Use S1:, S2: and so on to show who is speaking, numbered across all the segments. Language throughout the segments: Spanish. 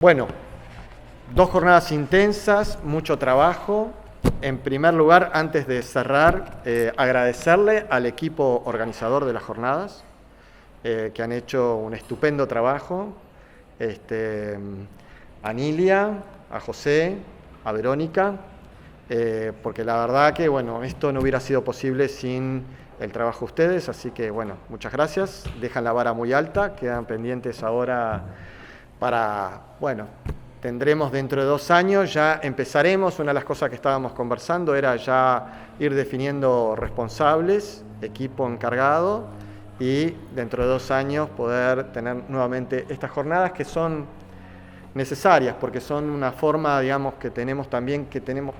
S1: Bueno, 2 jornadas intensas, mucho trabajo. En primer lugar, antes de cerrar, agradecerle al equipo organizador de las jornadas, que han hecho un estupendo trabajo. A Nilia, a José, a Verónica, porque la verdad que, bueno, esto no hubiera sido posible sin el trabajo de ustedes, así que, bueno, muchas gracias. Dejan la vara muy alta, quedan pendientes ahora para, bueno, tendremos dentro de 2 años, ya empezaremos. Una de las cosas que estábamos conversando era ya ir definiendo responsables, equipo encargado, y dentro de 2 años poder tener nuevamente estas jornadas que son necesarias, porque son una forma, digamos, que tenemos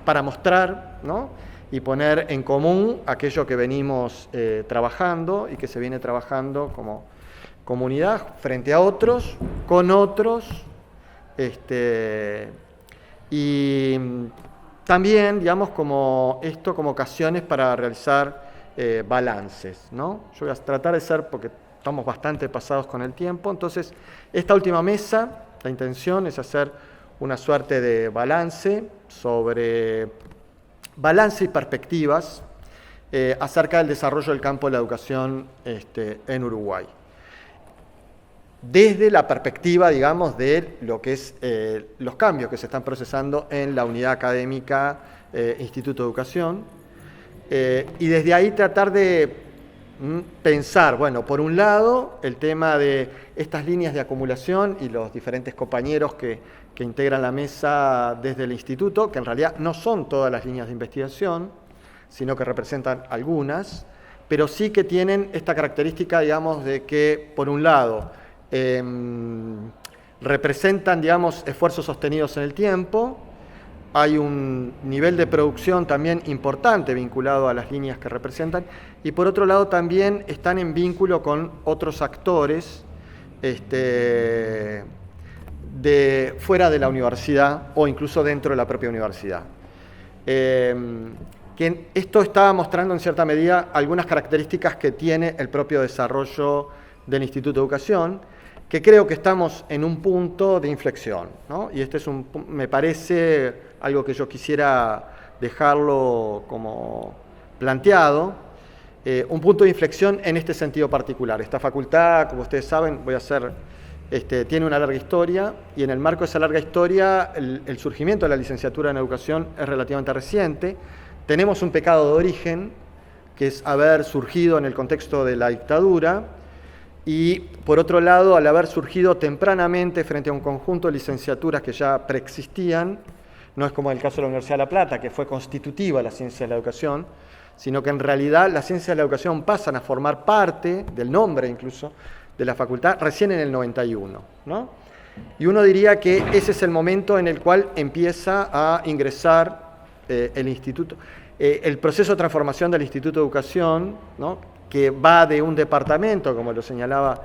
S1: para mostrar, ¿no? Y poner en común aquello que venimos trabajando y que se viene trabajando como comunidad frente a otros, con otros, y también, digamos, como ocasiones para realizar balances, ¿no? Yo voy a tratar de ser, porque estamos bastante pasados con el tiempo, entonces esta última mesa, la intención es hacer una suerte de balance y perspectivas acerca del desarrollo del campo de la educación en Uruguay. Desde la perspectiva, digamos, de lo que es los cambios que se están procesando en la unidad académica Instituto de Educación, y desde ahí tratar de pensar, bueno, por un lado, el tema de estas líneas de acumulación y los diferentes compañeros que integran la mesa desde el instituto, que en realidad no son todas las líneas de investigación, sino que representan algunas, pero sí que tienen esta característica, digamos, de que, por un lado, representan, digamos, esfuerzos sostenidos en el tiempo. Hay un nivel de producción también importante vinculado a las líneas que representan, y por otro lado también están en vínculo con otros actores de fuera de la universidad o incluso dentro de la propia universidad. Que esto está mostrando en cierta medida algunas características que tiene el propio desarrollo del Instituto de Educación, que creo que estamos en un punto de inflexión, ¿no? Y este es me parece algo que yo quisiera dejarlo como planteado, un punto de inflexión en este sentido particular. Esta facultad, como ustedes saben, tiene una larga historia, y en el marco de esa larga historia el surgimiento de la licenciatura en educación es relativamente reciente. Tenemos un pecado de origen, que es haber surgido en el contexto de la dictadura, y por otro lado, al haber surgido tempranamente frente a un conjunto de licenciaturas que ya preexistían, no es como el caso de la Universidad de La Plata, que fue constitutiva de la ciencia de la educación, sino que en realidad las ciencias de la educación pasan a formar parte del nombre incluso de la facultad recién en el 91, ¿no? Y uno diría que ese es el momento en el cual empieza a ingresar el instituto, el proceso de transformación del Instituto de Educación, ¿no? Que va de un departamento, como lo señalaba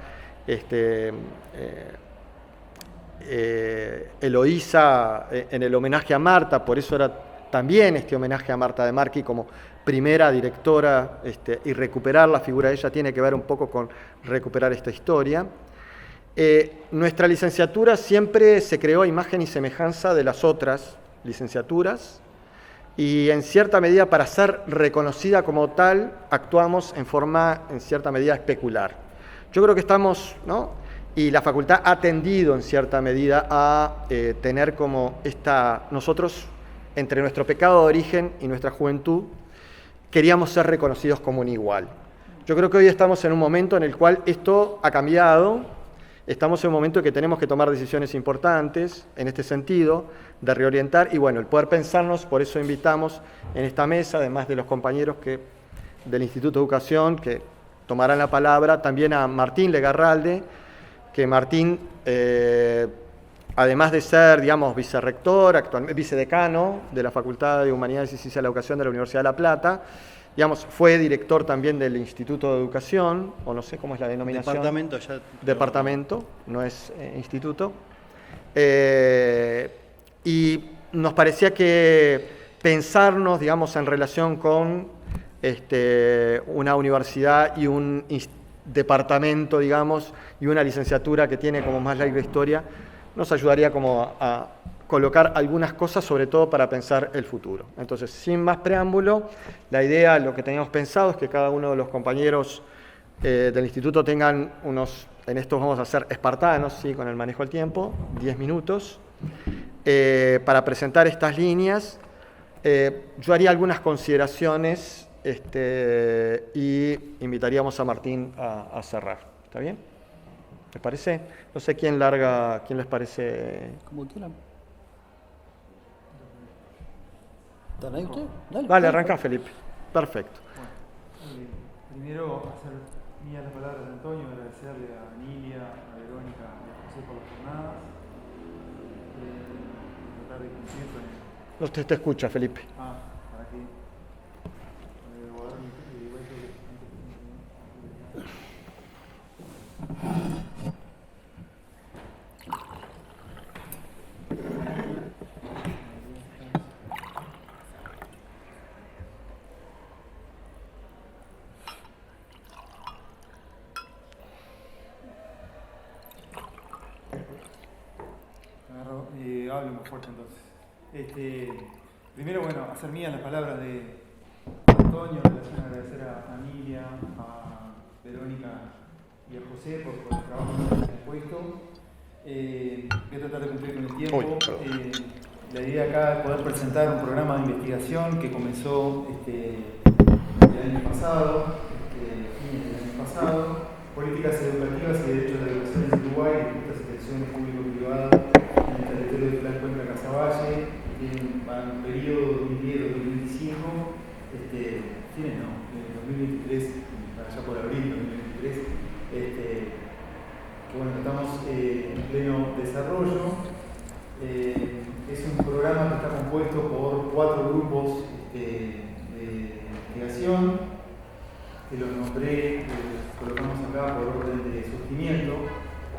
S1: Eloísa en el homenaje a Marta, por eso era también este homenaje a Marta de Marchi como primera directora, y recuperar la figura de ella tiene que ver un poco con recuperar esta historia. Nuestra licenciatura siempre se creó a imagen y semejanza de las otras licenciaturas, y en cierta medida, para ser reconocida como tal, actuamos en forma, en cierta medida, especular. Yo creo que estamos, ¿no? Y la facultad ha tendido, en cierta medida, a tener como nosotros, entre nuestro pecado de origen y nuestra juventud, queríamos ser reconocidos como un igual. Yo creo que hoy estamos en un momento en el cual esto ha cambiado. Estamos en un momento en que tenemos que tomar decisiones importantes en este sentido, de reorientar, y bueno, el poder pensarnos, por eso invitamos en esta mesa, además de los compañeros del Instituto de Educación que tomarán la palabra, también a Martín Legarralde, que Martín, además de ser, digamos, vicerrector, actualmente vicedecano de la Facultad de Humanidades y Ciencias de la Educación de la Universidad de La Plata, digamos, fue director también del Instituto de Educación, o no sé cómo es la denominación.
S2: Departamento ya.
S1: Departamento, no es instituto. Y nos parecía que pensarnos, digamos, en relación con una universidad y un departamento, digamos, y una licenciatura que tiene como más larga historia, nos ayudaría como a colocar algunas cosas, sobre todo para pensar el futuro. Entonces, sin más preámbulo, la idea, lo que teníamos pensado es que cada uno de los compañeros del instituto tengan unos, en estos vamos a ser espartanos, ¿sí? Con el manejo del tiempo, 10 minutos, para presentar estas líneas. Yo haría algunas consideraciones y invitaríamos a Martín a cerrar. ¿Está bien? ¿Les parece? No sé quién les parece.
S2: Como quieran. ¿Están ahí ustedes? Dale,
S1: Vale, arranca Felipe. Perfecto.
S3: Bueno, primero hacer mías las palabras de Antonio, agradecerle a Emilia, a Verónica y a José por las jornadas. Tratar de cumplir con el...
S1: No te escucha, Felipe.
S3: Para que... hablo más fuerte entonces. Primero, bueno, hacer mías las palabras de Antonio, en relación a agradecer a Emilia, a Verónica y a José por el trabajo que han puesto. Voy a tratar de cumplir con el tiempo. La idea acá es poder presentar un programa de investigación que comenzó el año pasado, fines del año pasado, políticas educativas y derechos de la educación en Uruguay, distintas instituciones público-privadas en el territorio de Plan Cuenca Casaballe, en un periodo 2010-2025, fines no, en 2023, allá por abril de 2023, que bueno, estamos en pleno desarrollo. Es un programa que está compuesto por 4 grupos de investigación, que los nombré, los colocamos acá por orden de surgimiento,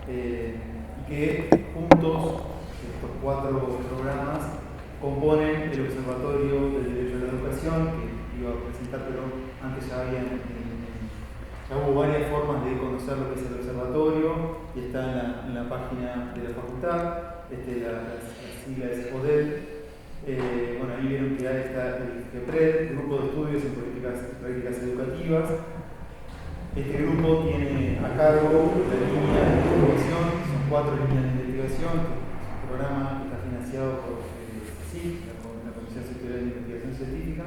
S3: y que juntos, estos 4 programas, componen el Observatorio del Derecho a la Educación, que iba a presentar, pero antes ya hubo varias formas de conocer lo que es el observatorio, y está en la página de la facultad. La sigla es ODEL. Bueno, ahí vieron que está el GEPRED, Grupo de Estudios en Políticas y Prácticas Educativas. Este grupo tiene a cargo la línea de investigación, son 4 líneas de investigación. Es un programa que está financiado por CSIC, la Comisión Sectorial de Investigación Científica.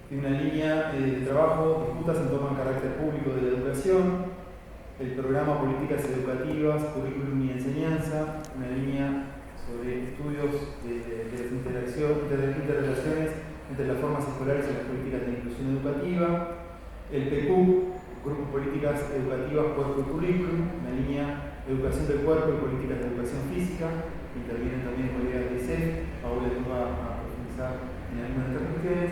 S3: Tiene una línea de trabajo, disputas en torno al carácter público de la educación, el programa Políticas Educativas, Currículum y Enseñanza, una línea sobre estudios de las interrelaciones entre las formas escolares y las políticas de inclusión educativa, el PQ, Grupo Políticas Educativas, Cuerpo y Currículum, una línea Educación del Cuerpo y Políticas de Educación Física, intervienen también colegas de ICEF, ahora les voy a profundizar en algunas de estas cuestiones,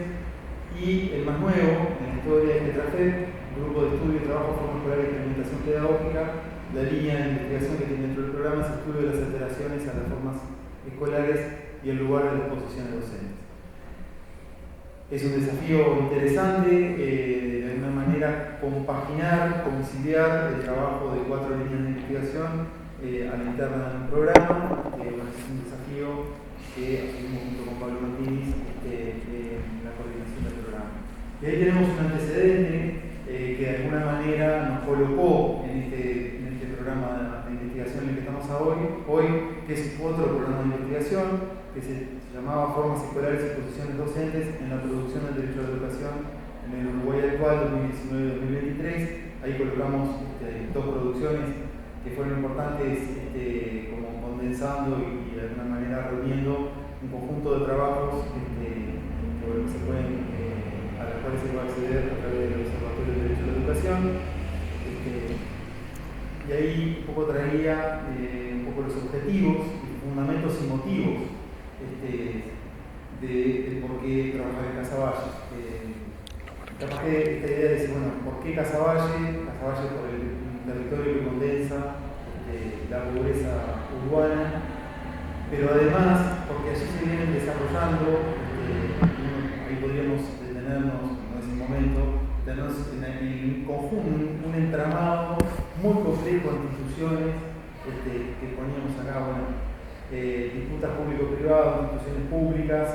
S3: y el más nuevo, en la historia de TETRAFED, Grupo de Estudio, Trabajo, Forma Escolar y Experimentación Pedagógica. La línea de investigación que tiene dentro del programa es estudio de las alteraciones a las formas escolares y el lugar de las posiciones docentes. Es un desafío interesante, de alguna manera compaginar, conciliar el trabajo de 4 líneas de investigación a la interna del programa. Bueno, es un desafío que asumimos junto con Pablo Martínez en la coordinación del programa. Y ahí tenemos un antecedente que de alguna manera nos colocó en este programa de investigación en el que estamos hoy, que es otro programa de investigación que se llamaba Formas Escolares y Posiciones Docentes en la Producción del Derecho a la Educación en el Uruguay actual 2019-2023. Ahí colocamos 2 producciones que fueron importantes, como condensando y de alguna manera reuniendo un conjunto de trabajos que se pueden, a los cuales se puede acceder a través del Observatorio del Derecho a la Educación. Y ahí un poco traía un poco los objetivos, fundamentos y motivos de por qué trabajar en Casaballe. Capaz que esta idea de decir, bueno, ¿por qué Casaballe? Casaballe por el territorio que condensa la pobreza urbana, pero además porque allí se vienen desarrollando, ahí podríamos detenernos en ese momento, tenernos en conjunto un entramado muy complejo de instituciones que poníamos acá, bueno, disputas público-privadas, instituciones públicas,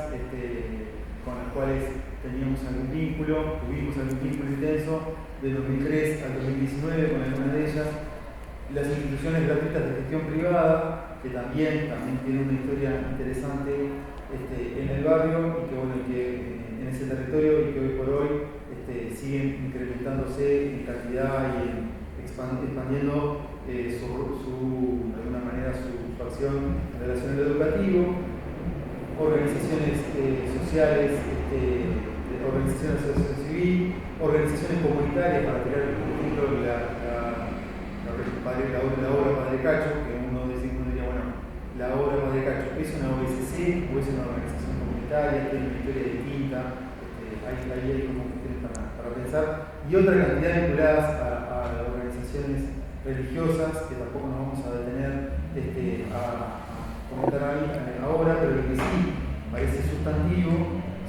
S3: con las cuales teníamos algún vínculo, tuvimos algún vínculo intenso de 2003 al 2019 con alguna de ellas. Las instituciones gratuitas de gestión privada, que también tienen una historia interesante en el barrio y que, bueno, en ese territorio y que hoy por hoy siguen incrementándose en cantidad y expandiendo de alguna manera su acción en relación a lo educativo, organizaciones sociales, organizaciones de asociación civil, organizaciones comunitarias, para tirar por ejemplo la obra Padre Cacho, que uno diría, bueno, la obra Padre Cacho es una OSC o es una organización comunitaria, tiene una historia distinta, ahí hay como cuestiones para pensar, y otra cantidad vinculadas a organizaciones religiosas, que tampoco nos vamos a detener a comentar ahora, pero lo que sí parece sustantivo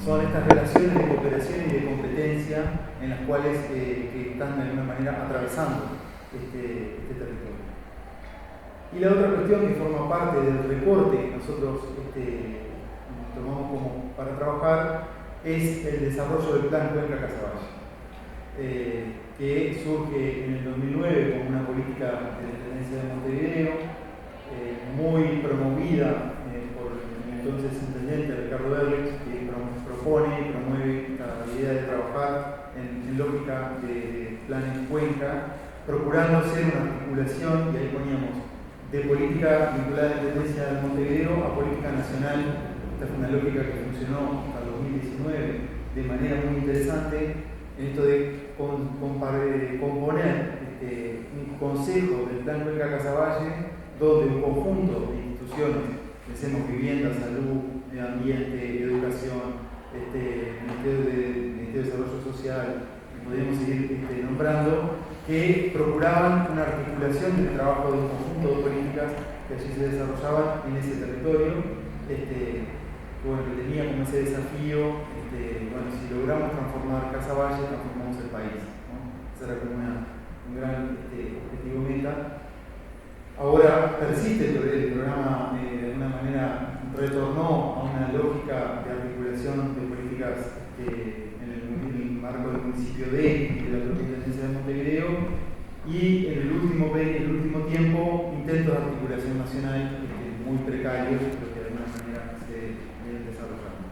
S3: son estas relaciones de cooperación y de competencia en las cuales que están de alguna manera atravesando este territorio. Y la otra cuestión que forma parte del recorte que nosotros tomamos como para trabajar es el desarrollo del Plan Cuenca Casaballe, que surge en el 2009 como una política de la Intendencia de Montevideo, muy promovida por el entonces intendente Ricardo Berlich, que propone y promueve la idea de trabajar en lógica de planes Cuenca, procurando hacer una articulación, y ahí poníamos, de política vinculada a la Intendencia de Montevideo a política nacional. Esta fue una lógica que funcionó hasta el 2019 de manera muy interesante, en esto de componer un consejo del Plan Cuenca Casaballe, donde un conjunto de instituciones, pensemos vivienda, salud, medio ambiente, educación, Ministerio de Desarrollo Social, y podríamos seguir nombrando, que procuraban una articulación del trabajo de un conjunto de políticas que allí se desarrollaban en ese territorio, que tenía como ese desafío, bueno, si logramos transformar Casaballe, transformamos el país, ¿no? Ese era como un gran objetivo meta. Ahora persiste el programa, de alguna manera retornó a una lógica de articulación de políticas en el marco del municipio de la propia Intendencia de Montevideo, y en el último tiempo intentos de articulación nacional muy precarios, pero que de alguna manera se vienen desarrollando.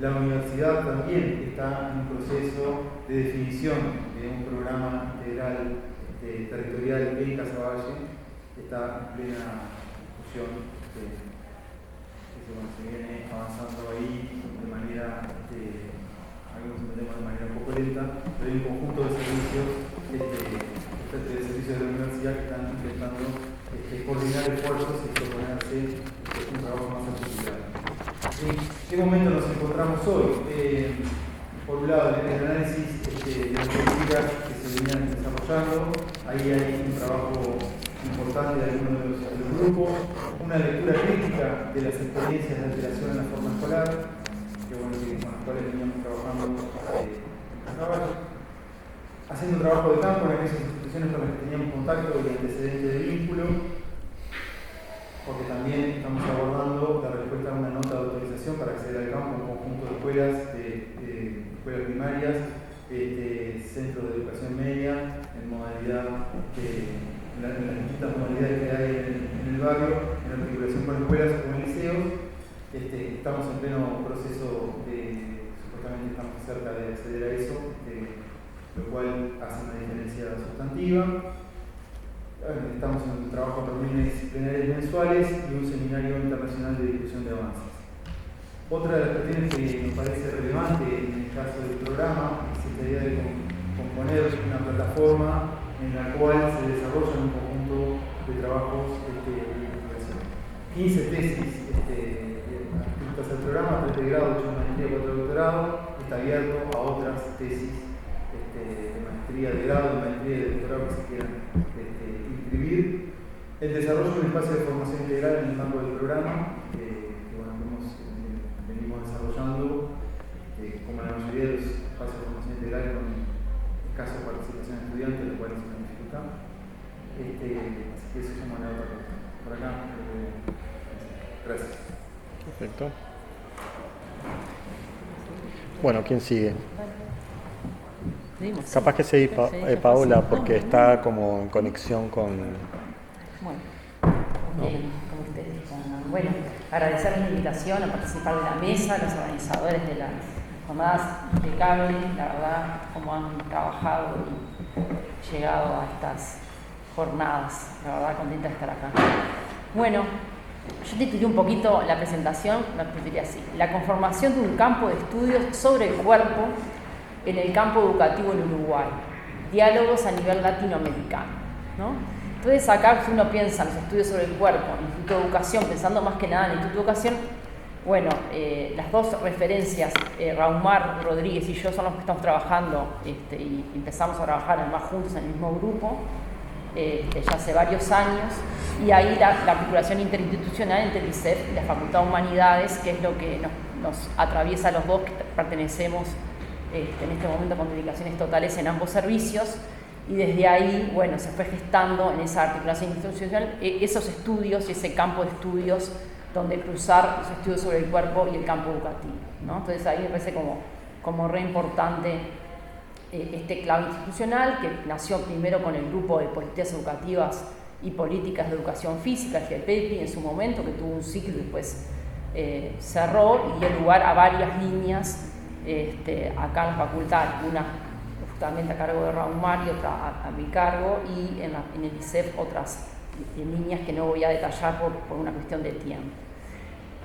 S3: La universidad también está en un proceso de definición de un programa integral territorial en Casaballe, está en plena discusión, se viene avanzando ahí de manera, algunos entendemos de manera un poco lenta, pero hay un conjunto de servicios de la universidad que están intentando coordinar esfuerzos y proponerse un trabajo más articulado. ¿En qué momento nos encontramos hoy? Por un lado, en el análisis de las políticas que se venían desarrollando, ahí hay un trabajo importante de algunos de los grupos, una lectura crítica de las experiencias de alteración en la forma escolar, que bueno, con las cuales veníamos trabajando en Casaballe, haciendo trabajo de campo en aquellas instituciones con las que teníamos contacto y antecedente de vínculo, porque también estamos abordando la respuesta a una nota de autorización para acceder al campo, un conjunto de escuelas, escuelas primarias, centros de educación media, en modalidad, en las distintas modalidades que hay en el barrio, en articulación con escuelas o con liceos. Estamos en pleno proceso supuestamente estamos cerca de acceder a eso, lo cual hace una diferencia sustantiva. Estamos en un trabajo de reuniones plenarias mensuales y un seminario internacional de discusión de avances. Otra de las cuestiones que nos parece relevante en el caso del programa es esta idea de componer una plataforma en la cual se desarrollan un conjunto de trabajos de investigación. 15 tesis adscritas al programa, 3 de grado, 8 de maestría, 4 de doctorado, está abierto a otras tesis de maestría de grado, de maestría y de doctorado que se quieran inscribir. El desarrollo de un espacio de formación integral en el marco del programa, que bueno, venimos desarrollando, como la mayoría de los espacios de formación integral, con escasa participación de estudiantes, lo cual es una dificultad. Así que eso es una otra cosa. por acá. Gracias.
S1: Perfecto. Bueno, ¿quién sigue? Capaz que seguir Paola, porque está como en conexión con...
S4: Bueno, como ustedes digan. Bueno, agradecer la invitación a participar de la mesa, a los organizadores de las jornadas impecables, la verdad, cómo han trabajado y llegado a estas jornadas. La verdad, contenta de estar acá. Bueno, yo titulé un poquito la presentación, la titulé así: la conformación de un campo de estudios sobre el cuerpo en el campo educativo en Uruguay, diálogos a nivel latinoamericano, ¿no? Entonces acá si uno piensa en los estudios sobre el cuerpo, en el Instituto de Educación, pensando más que nada en el Instituto de Educación, bueno, las dos referencias, Raumar Rodríguez y yo, son los que estamos trabajando y empezamos a trabajar además juntos en el mismo grupo, ya hace varios años, y ahí la articulación interinstitucional entre el ISEF y la Facultad de Humanidades, que es lo que nos atraviesa a los dos que pertenecemos en este momento con dedicaciones totales en ambos servicios, y desde ahí, bueno, se fue gestando en esa articulación institucional esos estudios y ese campo de estudios donde cruzar los estudios sobre el cuerpo y el campo educativo, ¿no? Entonces ahí me parece como re importante este clave institucional, que nació primero con el grupo de políticas educativas y políticas de educación física, el GEPEPI en su momento, que tuvo un ciclo y después cerró y dio lugar a varias líneas acá en la facultad, una justamente a cargo de Raumar y otra a mi cargo, y en el ISEF otras líneas que no voy a detallar por una cuestión de tiempo.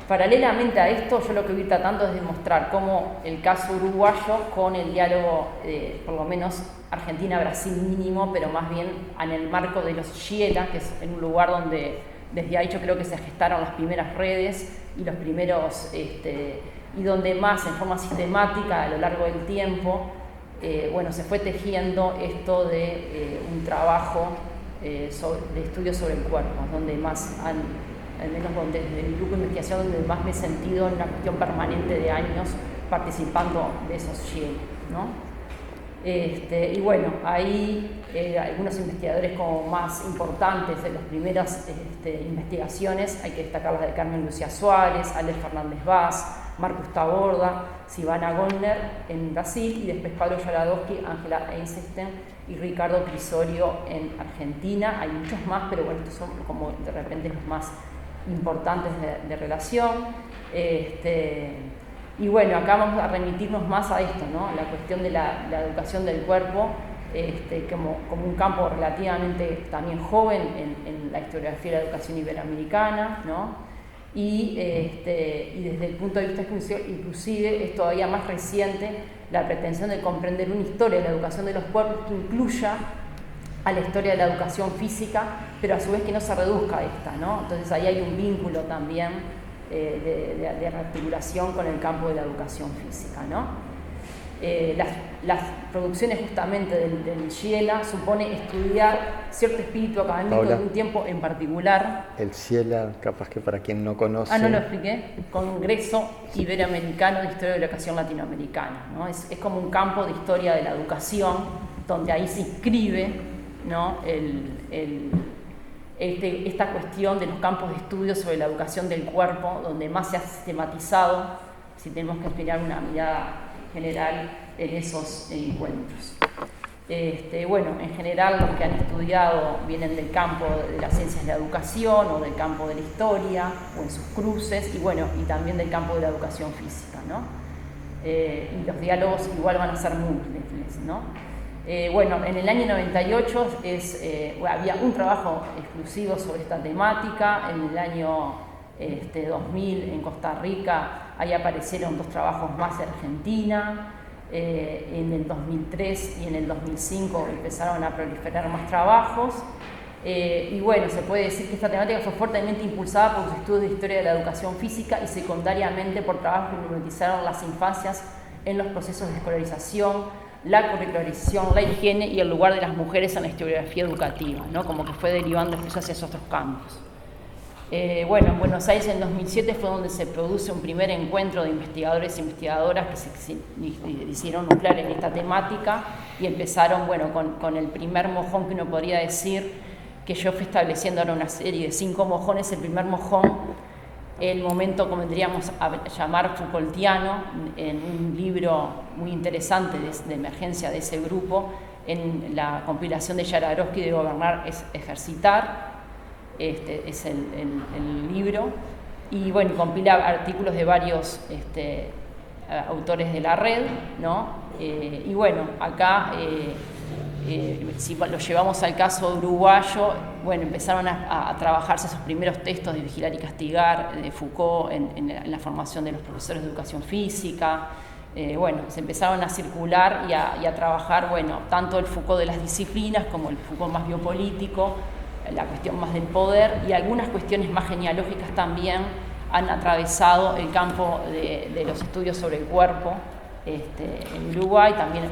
S4: Paralelamente a esto, yo lo que voy tratando es demostrar cómo el caso uruguayo, con el diálogo, por lo menos Argentina-Brasil mínimo, pero más bien en el marco de los Giela, que es en un lugar donde desde ahí yo creo que se gestaron las primeras redes y los primeros, y donde más en forma sistemática a lo largo del tiempo, bueno, se fue tejiendo esto de un trabajo de estudios sobre el cuerpo, donde más al menos desde mi grupo de investigación, donde más me he sentido en una cuestión permanente de años participando de esos GIEL, ¿no? Y bueno, ahí algunos investigadores como más importantes de las primeras investigaciones, hay que destacar las de Carmen Lucía Suárez, Alex Fernández Vaz, Marcus Taborda, Silvana Goldner en Brasil, y después Pablo Yaradowski, Ángela Einstein y Ricardo Crisorio en Argentina. Hay muchos más, pero bueno, estos son como de repente los más importantes de relación. Y bueno, acá vamos a remitirnos más a esto, ¿no? La cuestión de la educación del cuerpo como un campo relativamente también joven en la historiografía de la educación iberoamericana, ¿no? Y desde el punto de vista inclusive es todavía más reciente la pretensión de comprender una historia de la educación de los cuerpos que incluya a la historia de la educación física, pero a su vez que no se reduzca a esta, ¿no? Entonces ahí hay un vínculo también de rearticulación con el campo de la educación física, ¿no? Las producciones justamente del Giela supone estudiar cierto espíritu académico Paula, de un tiempo en particular.
S1: El Giela, capaz que para quien no conoce...
S4: no lo expliqué. Congreso Iberoamericano de Historia de la Educación Latinoamericana, ¿no? Es como un campo de historia de la educación, donde ahí se inscribe, ¿no? Esta cuestión de los campos de estudio sobre la educación del cuerpo, donde más se ha sistematizado, si tenemos que esperar una mirada general en esos encuentros. Bueno, en general los que han estudiado vienen del campo de las ciencias de la educación o del campo de la historia o en sus cruces, y bueno, y también del campo de la educación física, ¿no? Y los diálogos igual van a ser múltiples, ¿no? Bueno, en el año 98 había un trabajo exclusivo sobre esta temática. En el año 2000 en Costa Rica, ahí aparecieron 2 trabajos más de Argentina. En el 2003 y en el 2005 empezaron a proliferar más trabajos. Y bueno, se puede decir que esta temática fue fuertemente impulsada por los estudios de historia de la educación física y secundariamente por trabajos que problematizaron las infancias en los procesos de escolarización, la curricularización, la higiene y el lugar de las mujeres en la historiografía educativa, ¿no? Como que fue derivando después hacia esos otros campos. Bueno, en Buenos Aires en 2007 fue donde se produce un primer encuentro de investigadores e investigadoras que se hicieron nuclear en esta temática y empezaron, bueno, con el primer mojón que uno podría decir, que yo fui estableciendo ahora una serie de 5 mojones. El primer mojón, el momento, como vendríamos a llamar, Foucaultiano, en un libro muy interesante de emergencia de ese grupo, en la compilación de Jaradrowski de Gobernar es Ejercitar, es el libro, y bueno, compila artículos de varios autores de la red, ¿no? Y bueno, acá, si lo llevamos al caso uruguayo, bueno, empezaron a trabajarse esos primeros textos de Vigilar y Castigar, de Foucault, en la formación de los profesores de educación física. Bueno, se empezaron a circular y a trabajar, bueno, tanto el Foucault de las disciplinas como el Foucault más biopolítico, la cuestión más del poder, y algunas cuestiones más genealógicas también han atravesado el campo de los estudios sobre el cuerpo en Uruguay. También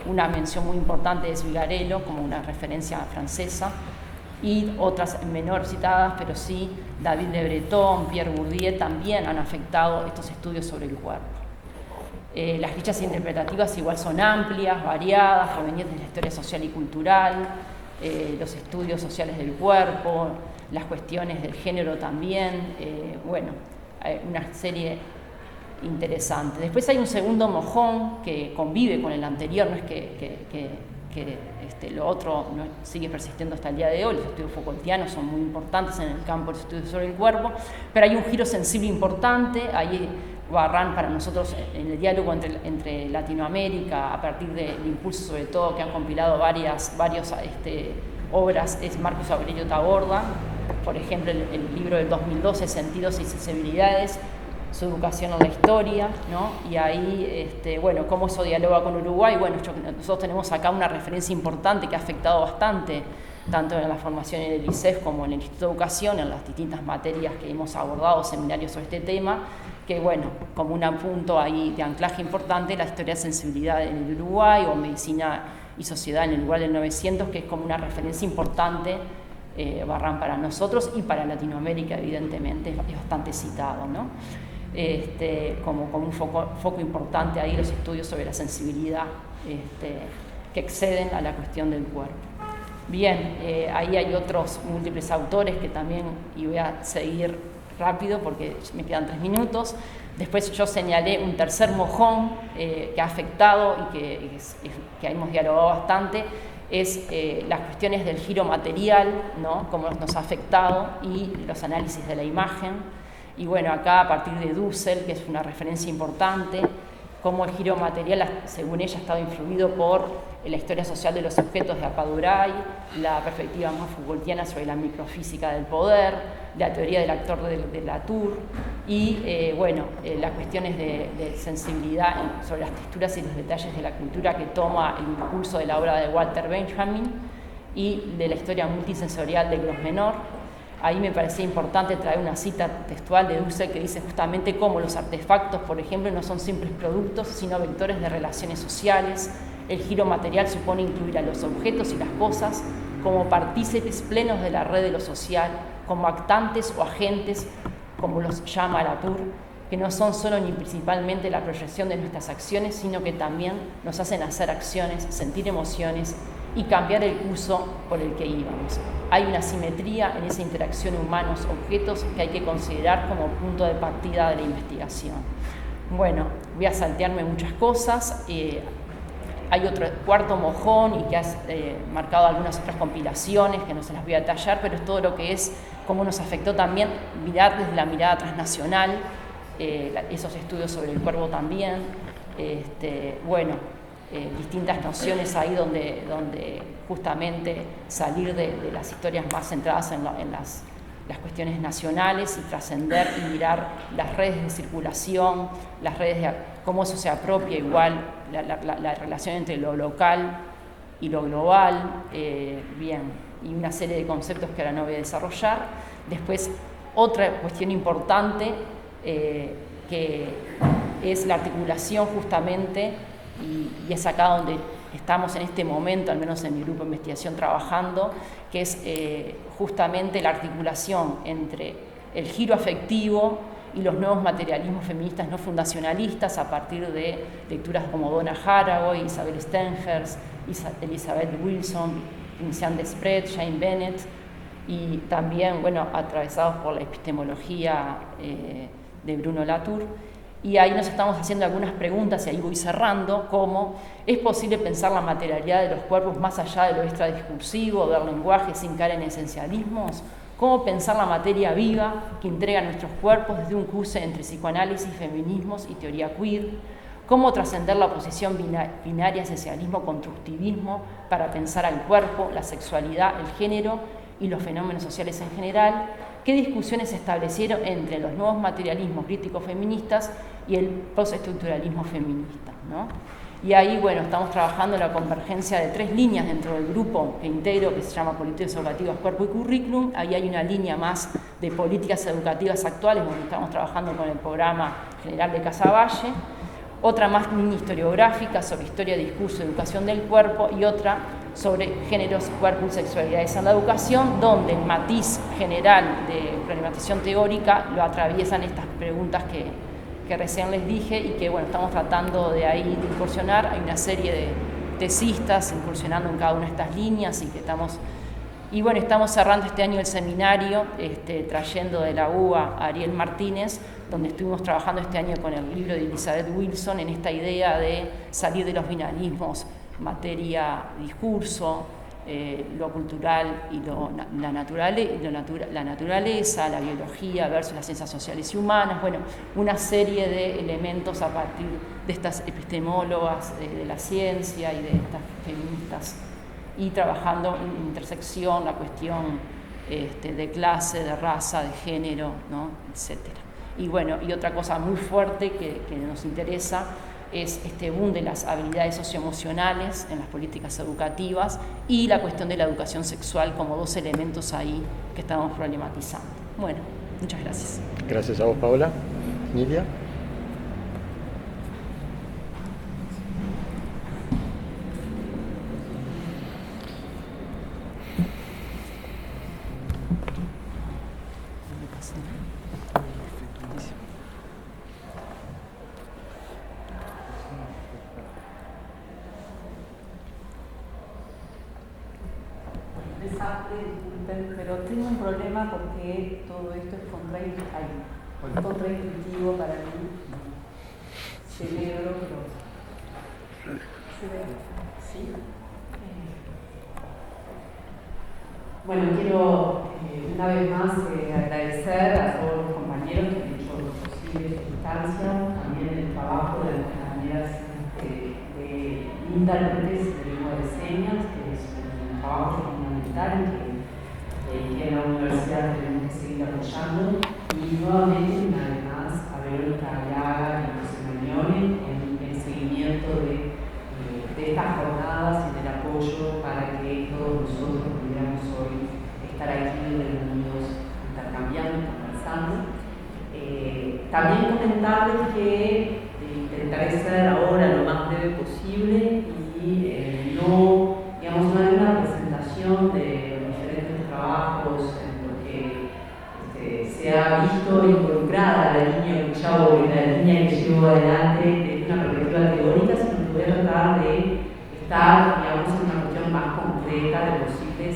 S4: una mención muy importante es Vigarello, como una referencia francesa, y otras menor citadas, pero sí David Le Breton, Pierre Bourdieu, también han afectado estos estudios sobre el cuerpo. Las fichas interpretativas igual son amplias, variadas, provenientes de la historia social y cultural, los estudios sociales del cuerpo, las cuestiones del género también, bueno, una serie interesante. Después hay un segundo mojón que convive con el anterior, no es que lo otro no sigue persistiendo hasta el día de hoy. Los estudios Foucaultianos son muy importantes en el campo de los estudios sobre el cuerpo, pero hay un giro sensible importante. Ahí Barran, para nosotros, en el diálogo entre Latinoamérica, a partir del impulso sobre todo que han compilado varias obras, es Marcos Aurelio Taborda, por ejemplo el libro del 2012, Sentidos y Sensibilidades, su educación en la historia, ¿no? Y ahí, bueno, cómo eso dialoga con Uruguay. Bueno, nosotros tenemos acá una referencia importante que ha afectado bastante, tanto en la formación en el ICEF como en el Instituto de Educación, en las distintas materias que hemos abordado, seminarios sobre este tema, que bueno, como un punto ahí de anclaje importante, la historia de sensibilidad en el Uruguay, o medicina y sociedad en el Uruguay del 900, que es como una referencia importante, Barran, para nosotros y para Latinoamérica, evidentemente, es bastante citado, ¿no? Como un foco importante ahí los estudios sobre la sensibilidad, que exceden a la cuestión del cuerpo. Bien, ahí hay otros múltiples autores que también, y voy a seguir rápido porque me quedan 3 minutos. Después yo señalé un tercer mojón que ha afectado y que hemos dialogado bastante, es las cuestiones del giro material, ¿no? Cómo nos ha afectado, y los análisis de la imagen. Y bueno, acá a partir de Dussel, que es una referencia importante, cómo el giro material, según ella, ha estado influido por la historia social de los objetos de Apaduray, la perspectiva más Foucaultiana sobre la microfísica del poder, la teoría del actor de Latour, y bueno, las cuestiones de sensibilidad sobre las texturas y los detalles de la cultura que toma el impulso de la obra de Walter Benjamin, y de la historia multisensorial de Grosvenor. Ahí me parecía importante traer una cita textual de Dussel que dice justamente cómo los artefactos, por ejemplo, no son simples productos, sino vectores de relaciones sociales. El giro material supone incluir a los objetos y las cosas como partícipes plenos de la red de lo social, como actantes o agentes, como los llama Latour, que no son solo ni principalmente la proyección de nuestras acciones, sino que también nos hacen hacer acciones, sentir emociones y cambiar el curso por el que íbamos. Hay una simetría en esa interacción humanos-objetos que hay que considerar como punto de partida de la investigación. Bueno, voy a saltearme muchas cosas. Hay otro cuarto mojón y que has marcado algunas otras compilaciones que no se las voy a detallar, pero es todo lo que es cómo nos afectó también mirar desde la mirada transnacional, esos estudios sobre el cuerpo también. Distintas nociones ahí donde justamente salir de las historias más centradas en las cuestiones nacionales y trascender y mirar las redes de circulación, las redes de cómo eso se apropia igual, la relación entre lo local y lo global, y una serie de conceptos que ahora no voy a desarrollar. Después, otra cuestión importante que es la articulación justamente, y es acá donde estamos en este momento, al menos en mi grupo de investigación trabajando, que es justamente la articulación entre el giro afectivo y los nuevos materialismos feministas no fundacionalistas a partir de lecturas como Donna Haraway, Isabel Stengers, Elizabeth Wilson, Vinciane Desprez, Jane Bennett, y también, bueno, atravesados por la epistemología de Bruno Latour. Y ahí nos estamos haciendo algunas preguntas, y ahí voy cerrando, como ¿es posible pensar la materialidad de los cuerpos más allá de lo extradiscursivo, del lenguaje, sin caer en esencialismos? ¿Cómo pensar la materia viva que entrega nuestros cuerpos desde un cruce entre psicoanálisis, feminismos y teoría queer? ¿Cómo trascender la oposición binaria esencialismo-constructivismo para pensar al cuerpo, la sexualidad, el género y los fenómenos sociales en general? ¿Qué discusiones se establecieron entre los nuevos materialismos críticos feministas y el postestructuralismo feminista, ¿no? Y ahí, bueno, estamos trabajando en la convergencia de 3 líneas dentro del grupo que integro, que se llama Políticas Educativas, Cuerpo y Currículum. Ahí hay una línea más de políticas educativas actuales, donde estamos trabajando con el programa general de Casaballe. Otra más línea historiográfica sobre historia, discurso, educación del cuerpo, y otra sobre géneros, cuerpo y sexualidades en la educación, donde el matiz general de problematización teórica lo atraviesan estas preguntas que recién les dije, y que, bueno, estamos tratando de ahí de incursionar. Hay una serie de tesistas incursionando en cada una de estas líneas, y bueno, estamos cerrando este año el seminario, trayendo de la UBA a Ariel Martínez, donde estuvimos trabajando este año con el libro de Elizabeth Wilson en esta idea de salir de los binarismos, materia, discurso, lo cultural y la naturaleza, la biología versus las ciencias sociales y humanas, bueno, una serie de elementos a partir de estas epistemólogas de la ciencia y de estas feministas, y trabajando en intersección, la cuestión de clase, de raza, de género, ¿no?, etcétera. Y bueno, y otra cosa muy fuerte que nos interesa es este boom de las habilidades socioemocionales en las políticas educativas y la cuestión de la educación sexual como 2 elementos ahí que estamos problematizando. Bueno, muchas gracias.
S1: Gracias a vos, Paola. Nidia.
S5: Disculpen, pero tengo un problema porque todo esto es contraintuitivo para mí. Celebro, pero se ve, ¿sí? Bueno, quiero una vez más agradecer a todos los compañeros que han hecho posible esta instancia, también el trabajo de las compañeras de intérpretes de lengua de señas, que es un trabajo fundamental que en la universidad tenemos que seguir apoyando, y nuevamente, una vez más, a Verónica Aliaga y José Magnone en el seguimiento de estas jornadas y del apoyo para que todos nosotros pudiéramos hoy estar aquí reunidos, intercambiando y conversando. También comentarles que intentaré ser ahora lo más breve posible y no hay una presentación de diferentes trabajos en los que se ha visto involucrada la línea que llevo adelante desde una perspectiva teórica, sino que voy a tratar de estar, digamos, en una cuestión más concreta de posibles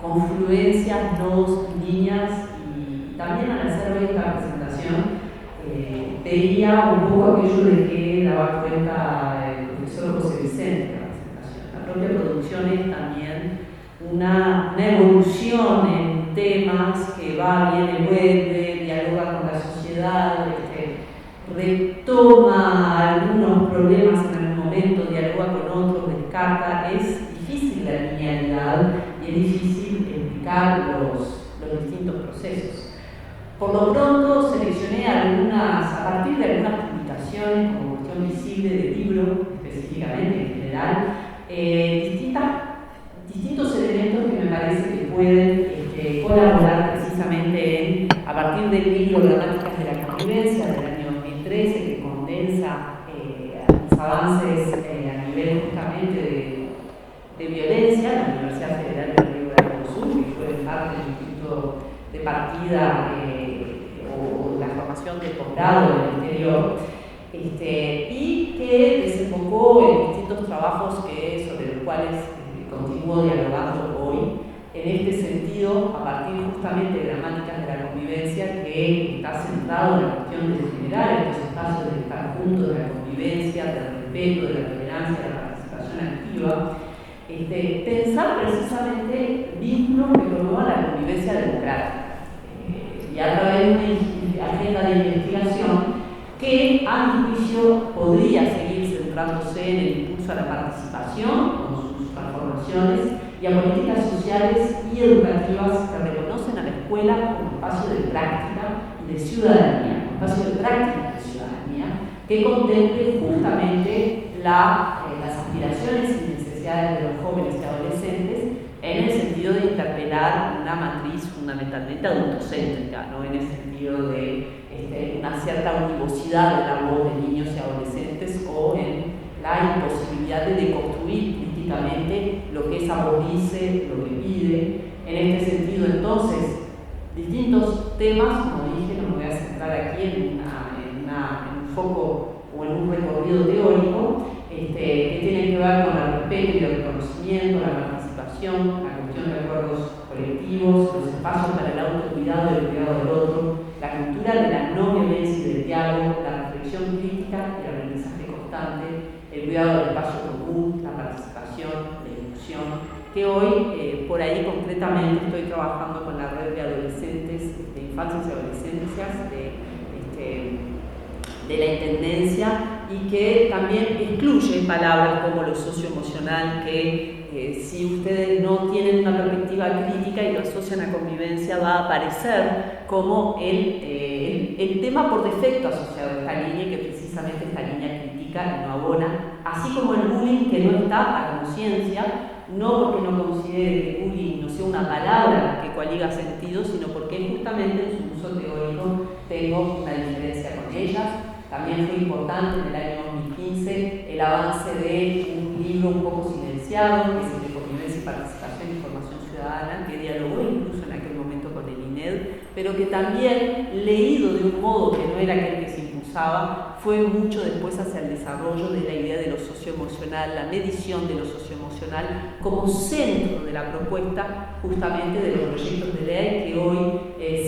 S5: confluencias, nodos, líneas, y también al hacer hoy esta presentación veía un poco aquello de que daba cuenta el profesor José Vicente. La propia producción es también una evolución en temas que va, viene, vuelve, dialoga con la sociedad, retoma algunos problemas en algún momento, dialoga con otros, descarta. Es difícil la linealidad y es difícil explicar los distintos procesos. Por lo pronto seleccioné a partir de algunas publicaciones como cuestión visible de libro, específicamente en general, distintos elementos que me parece que pueden colaborar precisamente a partir del libro Gramáticas de la Convivencia del año 2013, que condensa los avances a nivel justamente de violencia en la Universidad Federal del Río Grande do Sul, que fue parte del instituto de partida o la formación de posgrado del interior, y que desembocó en distintos trabajos sobre los cuales continúo dialogando hoy, en este sentido, a partir justamente de gramáticas de la convivencia, que está centrado en la cuestión de generar estos espacios de estar juntos, de la convivencia, del respeto, de la tolerancia, de la participación activa, pensar precisamente vínculos que promuevan la convivencia democrática. Y a través de una agenda de investigación que, a mi juicio, podría seguir centrándose en el impulso a la participación, con sus transformaciones, y a políticas sociales y educativas que reconocen a la escuela como espacio de práctica y de ciudadanía, como espacio de práctica de ciudadanía, que contemple justamente las aspiraciones y necesidades de los jóvenes y adolescentes en el sentido de interpelar una matriz fundamentalmente adultocéntrica, ¿no? En el sentido de una cierta univocidad de la voz de niños y adolescentes, o en la imposibilidad de deconstruir críticamente lo que esa voz dice, lo que pide. En este sentido, entonces, distintos temas, como dije, no me voy a centrar aquí en un foco o en un recorrido teórico, que tienen que ver con el respeto y el reconocimiento, la participación, la cuestión de acuerdos colectivos, los espacios para el autocuidado y el cuidado del otro, la cultura de la no violencia y del diálogo, la reflexión crítica y el aprendizaje constante, el cuidado del espacio común, la participación, la inclusión, que hoy, por ahí concretamente, estoy trabajando con la red de adolescentes, de infancias y adolescencias de la Intendencia, y que también excluye palabras como lo socioemocional, que si ustedes no tienen una perspectiva crítica y lo asocian a convivencia, va a aparecer como el tema por defecto asociado a esta línea, que precisamente esta línea critica y no abona, así como el bullying, que no está a conciencia, no porque no considere que bullying no sea una palabra que coaliga sentido, sino porque justamente en su uso teórico tengo una diferencia con ellas. También fue importante en el año 2015 el avance de un libro un poco silenciado, que es el de Convivencia y Participación y Formación Ciudadana, que dialogó incluso en aquel momento con el INED, pero que también, leído de un modo que no era aquel que se impulsaba, fue mucho después hacia el desarrollo de la idea de lo socioemocional, la medición de lo socioemocional como centro de la propuesta justamente de los proyectos de ley que hoy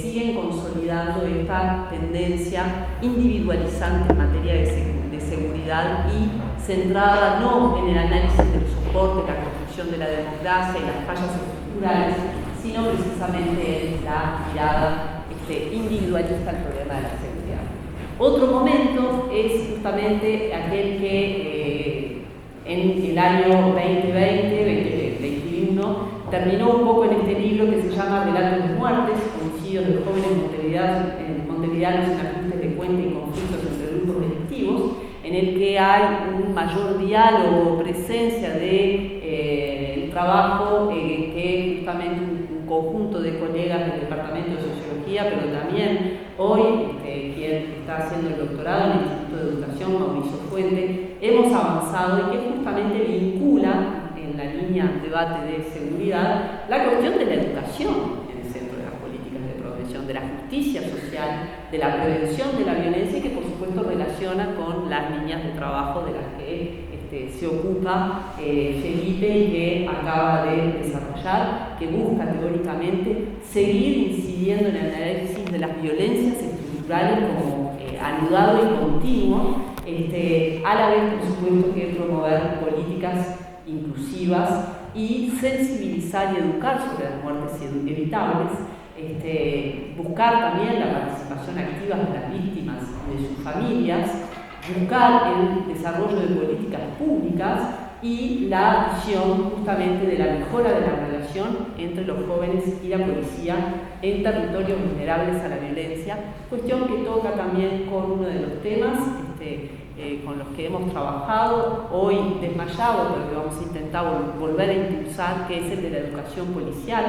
S5: siguen consolidando esta tendencia individualizante en materia de seguridad y centrada no en el análisis del soporte, la construcción de la democracia y las fallas estructurales, sino precisamente en la mirada individualista al problema de la seguridad. Otro momento es justamente aquel que en el año 2020-2021 terminó un poco en este libro que se llama Relatos de Muertes, homicidios de jóvenes montevideanos en ajustes de cuenta y conflictos entre grupos delictivos, en el que hay un mayor diálogo, presencia de el trabajo que justamente un conjunto de colegas del Departamento de Sociología, pero también hoy quien está haciendo el doctorado en el Instituto de Educación, Mauricio Fuente, hemos avanzado y que justamente vincula en la línea de debate de seguridad la cuestión de la educación en el centro de las políticas de prevención, de la justicia social, de la prevención de la violencia, y que por supuesto relaciona con las líneas de trabajo de las que se ocupa Felipe y que acaba de desarrollar, que busca teóricamente seguir incidiendo en el análisis de las violencias estructurales como anudado y continuo, a la vez, por supuesto, que promover políticas inclusivas y sensibilizar y educar sobre las muertes evitables, buscar también la participación activa de las víctimas y de sus familias, buscar el desarrollo de políticas públicas y la visión justamente de la mejora de la relación entre los jóvenes y la policía en territorios vulnerables a la violencia, cuestión que toca también con uno de los temas con los que hemos trabajado, hoy desmayado, pero que vamos a intentar volver a impulsar, que es el de la educación policial,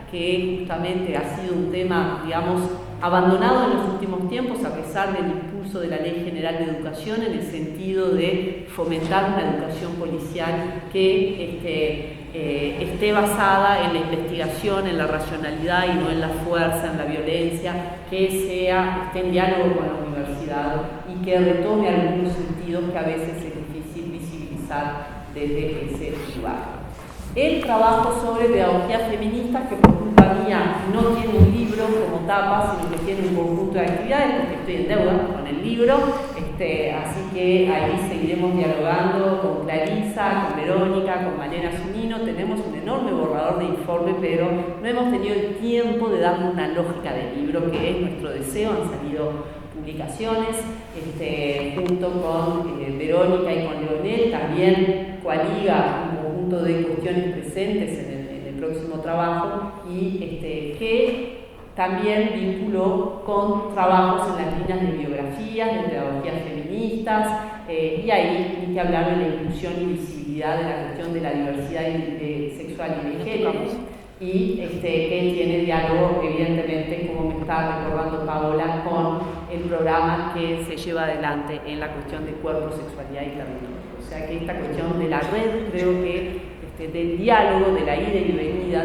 S5: que justamente ha sido un tema, digamos, abandonado en los últimos tiempos a pesar del impulso de la Ley General de Educación, en el sentido de fomentar una educación policial que esté basada en la investigación, en la racionalidad y no en la fuerza, en la violencia, que esté en diálogo con la universidad y que retome algunos sentidos que a veces es difícil visibilizar desde ese lugar. el trabajo sobre pedagogía feminista, que por culpa mía no tiene un libro como tapa, sino que tiene un conjunto de actividades, porque estoy en deuda con el libro, así que ahí seguiremos dialogando con Clarisa, con Verónica, con Malena Zunino. Tenemos un enorme borrador de informe, pero no hemos tenido el tiempo de darle una lógica del libro, que es nuestro deseo. Han salido publicaciones, junto con Verónica y con Leonel, también coaliga un conjunto de cuestiones presentes en el próximo trabajo, y que también vinculó con trabajos en las líneas de biografías, de pedagogías feministas, y ahí hay que hablar de la inclusión y visibilidad de la cuestión de la diversidad sexual y de género, y que tiene diálogo, evidentemente, como me está recordando Paola, con el programa que se lleva adelante en la cuestión de cuerpo, sexualidad y territorio. O sea que esta cuestión de la red, creo que del diálogo, de la ida y venida,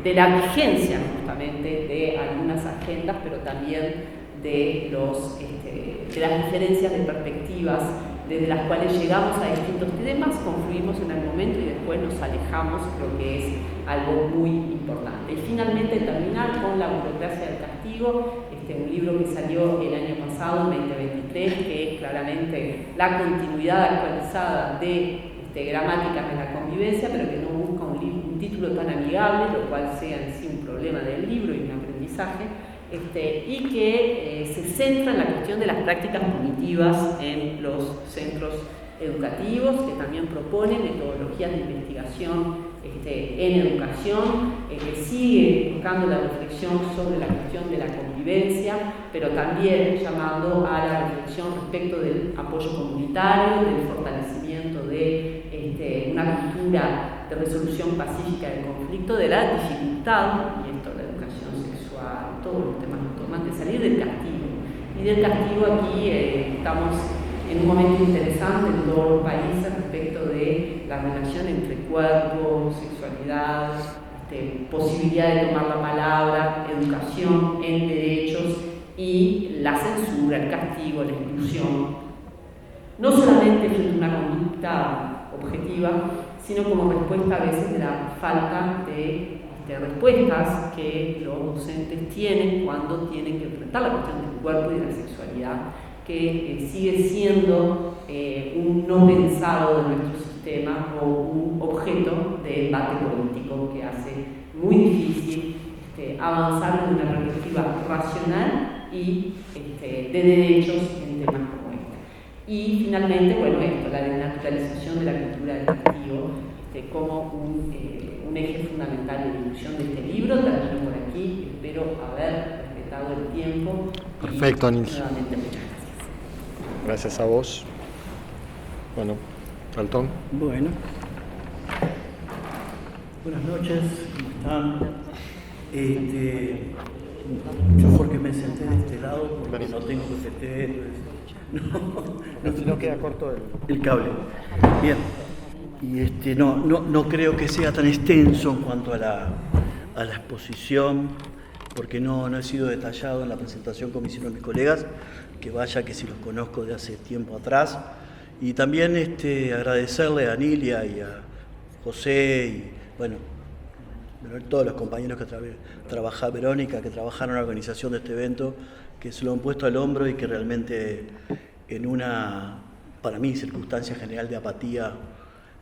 S5: de la vigencia justamente de algunas agendas, pero también de las diferencias de perspectivas desde las cuales llegamos a distintos temas, confluimos en el momento y después nos alejamos, creo que es algo muy importante. Y finalmente terminar con La burocracia del castigo, un libro que salió el año pasado, 2023, que es claramente la continuidad actualizada de gramáticas de la convivencia, pero que no busca un título tan amigable, lo cual sea en sí un problema del libro y un aprendizaje, y que se centra en la cuestión de las prácticas punitivas en los centros educativos, que también propone metodologías de investigación en educación, que sigue buscando la reflexión sobre la cuestión de la convivencia, pero también llamando a la reflexión respecto del apoyo comunitario, del fortalecimiento de una cultura de resolución pacífica del conflicto, de la dificultad, y esto la educación sexual, todos los temas que toman, de salir del castigo. Y del castigo aquí estamos en un momento interesante en todos los países respecto de la relación entre cuerpo, sexualidad, posibilidad de tomar la palabra, educación en derechos y la censura, el castigo, la exclusión, no solamente frente a una conducta objetiva, sino como respuesta a veces de la falta de respuestas que los docentes tienen cuando tienen que enfrentar la cuestión del cuerpo y de la sexualidad, que sigue siendo un no pensado de nuestro sistema o un objeto de debate político que hace muy difícil avanzar desde una perspectiva racional y de derechos en temas como este. Y finalmente, bueno, la desnaturalización de la cultura del castigo como un eje fundamental de discusión de este libro. Termino por aquí, espero haber respetado el tiempo.
S1: Perfecto, Anil.
S5: Nuevamente, muchas gracias.
S1: Gracias a vos. Bueno, Saltón.
S2: Bueno. Buenas noches, ¿cómo están? Yo porque me senté de este lado, porque no tengo que
S1: Si no queda corto
S2: el cable. Bien. Y no creo que sea tan extenso en cuanto a la exposición, porque no he sido detallado en la presentación como hicieron mis colegas, que vaya que si los conozco de hace tiempo atrás. Y también agradecerle a Anilia y a José y, bueno, todos los compañeros que trabajaron, Verónica, que trabajaron en la organización de este evento, que se lo han puesto al hombro y que realmente en una, para mí, circunstancia general de apatía,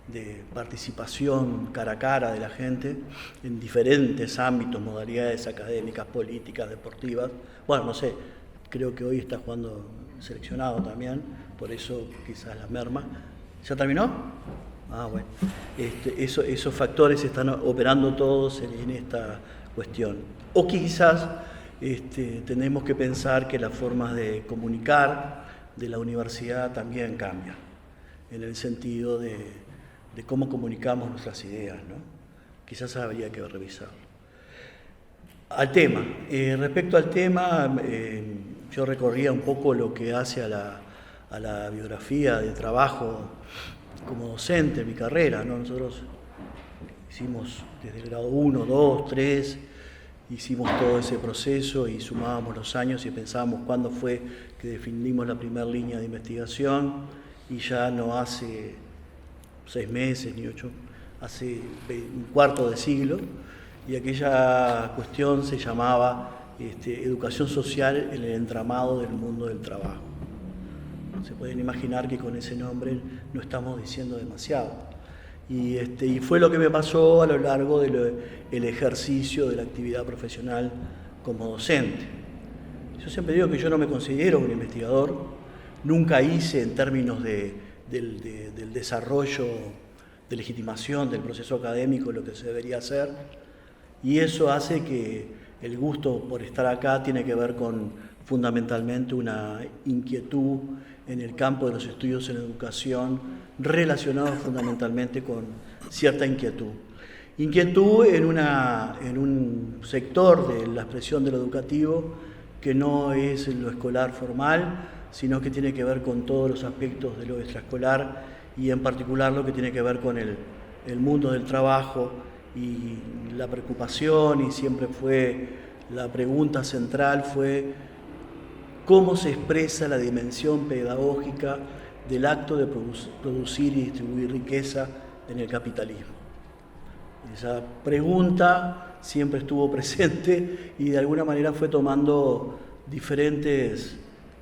S2: de participación cara a cara de la gente en diferentes ámbitos, modalidades académicas, políticas, deportivas. Bueno, no sé, creo que hoy está jugando seleccionado también, por eso quizás la merma. ¿Ya terminó? Ah, bueno. Esos factores están operando todos en esta cuestión. O quizás tenemos que pensar que las formas de comunicar de la universidad también cambian, en el sentido de cómo comunicamos nuestras ideas, ¿no? Quizás habría que revisarlo. Al tema. Respecto al tema, yo recorría un poco lo que hace a la biografía de trabajo como docente en mi carrera, ¿no? Nosotros hicimos desde el grado 1, 2, 3, hicimos todo ese proceso y sumábamos los años y pensábamos cuándo fue que definimos la primera línea de investigación, y ya no hace 6 meses ni 8, hace un cuarto de siglo, y aquella cuestión se llamaba educación social en el entramado del mundo del trabajo. Se pueden imaginar que con ese nombre no estamos diciendo demasiado. Y fue lo que me pasó a lo largo del ejercicio de la actividad profesional como docente. Yo siempre digo que yo no me considero un investigador, nunca hice en términos del desarrollo, de legitimación del proceso académico lo que se debería hacer, y eso hace que el gusto por estar acá tiene que ver con fundamentalmente una inquietud en el campo de los estudios en educación relacionados fundamentalmente con cierta inquietud. Inquietud en un sector de la expresión de lo educativo que no es lo escolar formal, sino que tiene que ver con todos los aspectos de lo extraescolar y en particular lo que tiene que ver con el mundo del trabajo, y la preocupación, y siempre fue la pregunta central, fue cómo se expresa la dimensión pedagógica del acto de producir y distribuir riqueza en el capitalismo. Esa pregunta siempre estuvo presente y de alguna manera fue tomando diferentes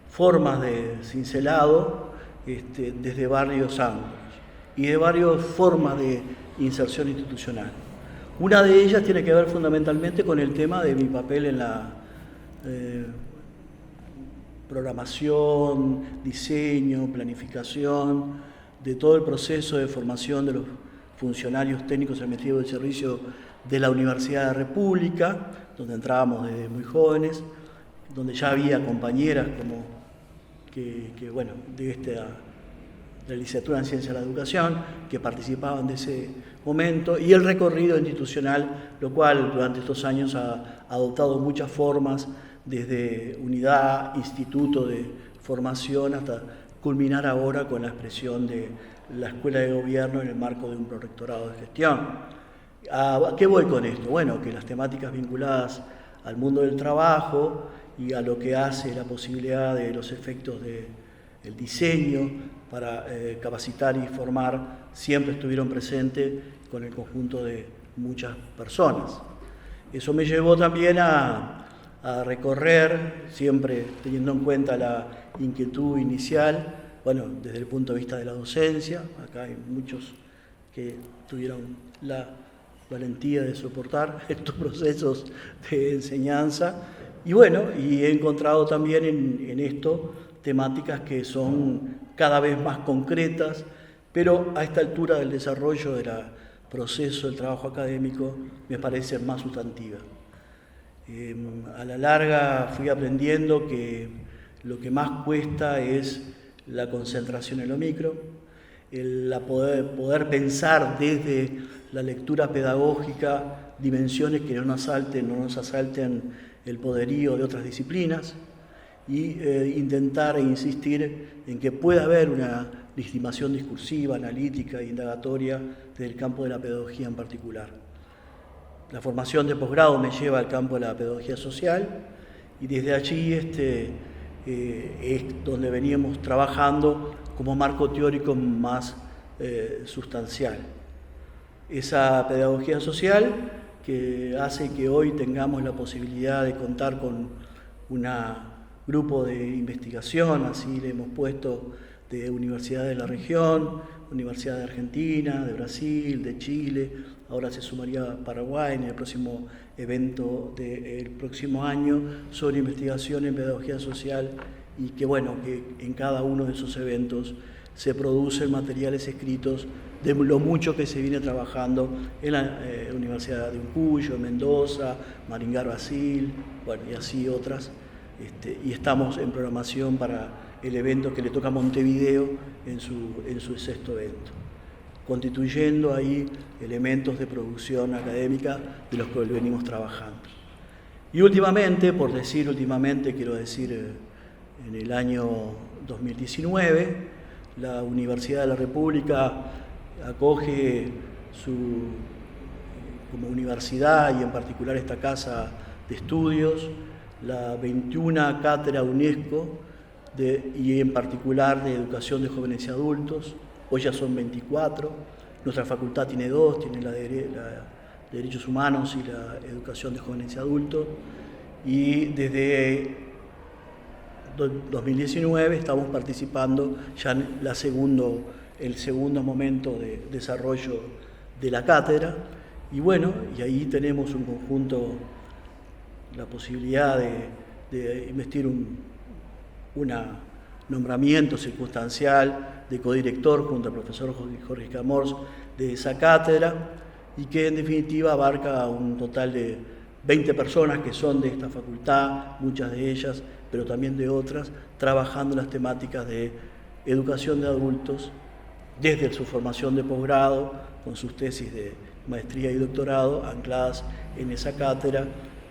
S2: formas de cincelado desde varios ángulos y de varias formas de inserción institucional. Una de ellas tiene que ver fundamentalmente con el tema de mi papel en la programación, diseño, planificación de todo el proceso de formación de los funcionarios técnicos administrativos del servicio de la Universidad de la República, donde entrábamos desde muy jóvenes, donde ya había compañeras como de la licenciatura en Ciencia de la Educación, que participaban de ese momento, y el recorrido institucional, lo cual durante estos años ha adoptado muchas formas, desde unidad, instituto de formación, hasta culminar ahora con la expresión de la Escuela de Gobierno en el marco de un prorectorado de gestión. ¿A qué voy con esto? Bueno, que las temáticas vinculadas al mundo del trabajo y a lo que hace la posibilidad de los efectos del diseño para capacitar y formar siempre estuvieron presentes con el conjunto de muchas personas. Eso me llevó también a recorrer, siempre teniendo en cuenta la inquietud inicial, desde el punto de vista de la docencia. Acá hay muchos que tuvieron la valentía de soportar estos procesos de enseñanza, y he encontrado también en esto temáticas que son cada vez más concretas, pero a esta altura del desarrollo del proceso del trabajo académico me parece más sustantiva. A la larga fui aprendiendo que lo que más cuesta es la concentración en lo micro, el poder pensar desde la lectura pedagógica dimensiones que no nos asalten el poderío de otras disciplinas, y intentar e insistir en que pueda haber una legitimación discursiva, analítica e indagatoria del campo de la pedagogía en particular. La formación de posgrado me lleva al campo de la pedagogía social, y desde allí es donde veníamos trabajando como marco teórico más sustancial. Esa pedagogía social que hace que hoy tengamos la posibilidad de contar con un grupo de investigación, así le hemos puesto, de universidades de la región, Universidad de Argentina, de Brasil, de Chile, ahora se sumaría Paraguay en el próximo evento del próximo año sobre investigación en pedagogía social, y que en cada uno de esos eventos se producen materiales escritos de lo mucho que se viene trabajando en la Universidad de Uncuyo, Mendoza, Maringá, Brasil, y así otras, y estamos en programación para el evento que le toca a Montevideo en su 6º evento, constituyendo ahí elementos de producción académica de los que venimos trabajando. Y quiero decir, en el año 2019, la Universidad de la República acoge como universidad, y en particular esta casa de estudios, la 21 cátedra UNESCO y en particular de educación de jóvenes y adultos. Hoy ya son 24, Nuestra facultad tiene dos, tiene la de Derechos Humanos y la Educación de Jóvenes y Adultos, y desde 2019 estamos participando ya en el segundo momento de desarrollo de la cátedra, y bueno, y ahí tenemos un conjunto, la posibilidad de investir un nombramiento circunstancial de codirector junto al profesor Jorge Camors de esa cátedra, y que en definitiva abarca un total de 20 personas que son de esta facultad, muchas de ellas, pero también de otras, trabajando en las temáticas de educación de adultos, desde su formación de posgrado, con sus tesis de maestría y doctorado, ancladas en esa cátedra,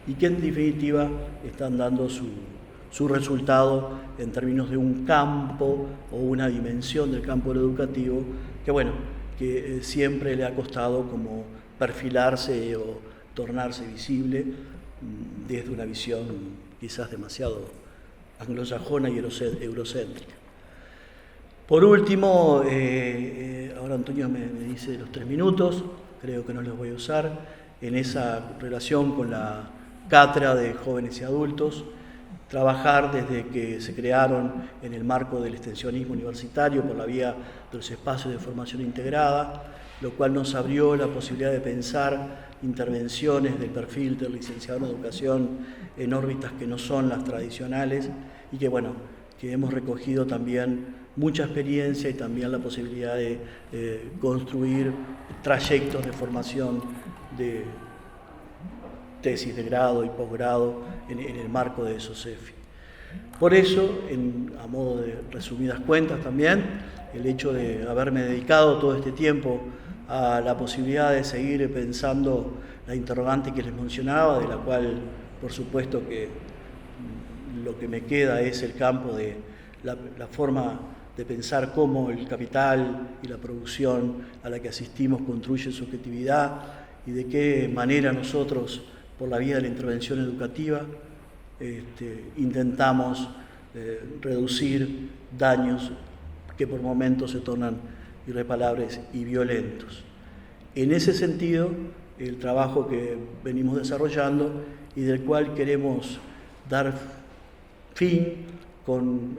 S2: y que en definitiva están dando su resultado en términos de un campo o una dimensión del campo educativo que, bueno, que siempre le ha costado como perfilarse o tornarse visible desde una visión quizás demasiado anglosajona y eurocéntrica. Por último, ahora Antonio me dice los 3 minutos, creo que no los voy a usar, en esa relación con la cátedra de jóvenes y adultos, trabajar desde que se crearon en el marco del extensionismo universitario por la vía de los espacios de formación integrada, lo cual nos abrió la posibilidad de pensar intervenciones del perfil del licenciado en educación en órbitas que no son las tradicionales, y que, bueno, que hemos recogido también mucha experiencia y también la posibilidad de construir trayectos de formación de tesis de grado y posgrado en el marco de SOCEFI. Por eso, a modo de resumidas cuentas también, el hecho de haberme dedicado todo este tiempo a la posibilidad de seguir pensando la interrogante que les mencionaba, de la cual, por supuesto, que lo que me queda es el campo de la forma de pensar cómo el capital y la producción a la que asistimos construye su objetividad, y de qué manera nosotros, por la vía de la intervención educativa, intentamos reducir daños que por momentos se tornan irreparables y violentos. En ese sentido, el trabajo que venimos desarrollando y del cual queremos dar fin con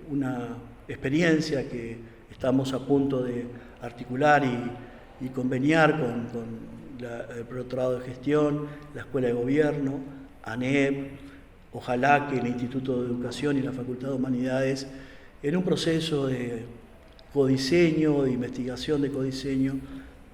S2: una experiencia que estamos a punto de articular y conveniar con el Profesorado de Gestión, la Escuela de Gobierno, ANEP, ojalá que el Instituto de Educación y la Facultad de Humanidades, en un proceso de codiseño, de investigación de codiseño,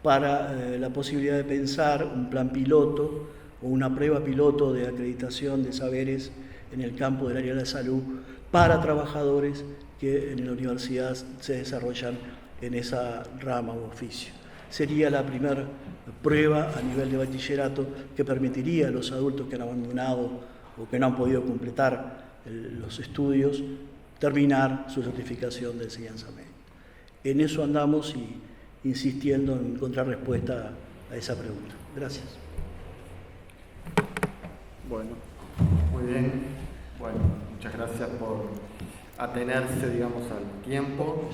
S2: para la posibilidad de pensar un plan piloto o una prueba piloto de acreditación de saberes en el campo del área de la salud para trabajadores que en la universidad se desarrollan en esa rama o oficio. Sería la primera prueba a nivel de bachillerato que permitiría a los adultos que han abandonado o que no han podido completar los estudios terminar su certificación de enseñanza media. En eso andamos y insistiendo en encontrar respuesta a esa pregunta. Gracias.
S1: Bueno, muy bien. Bueno, muchas gracias por atenerse, digamos, al tiempo.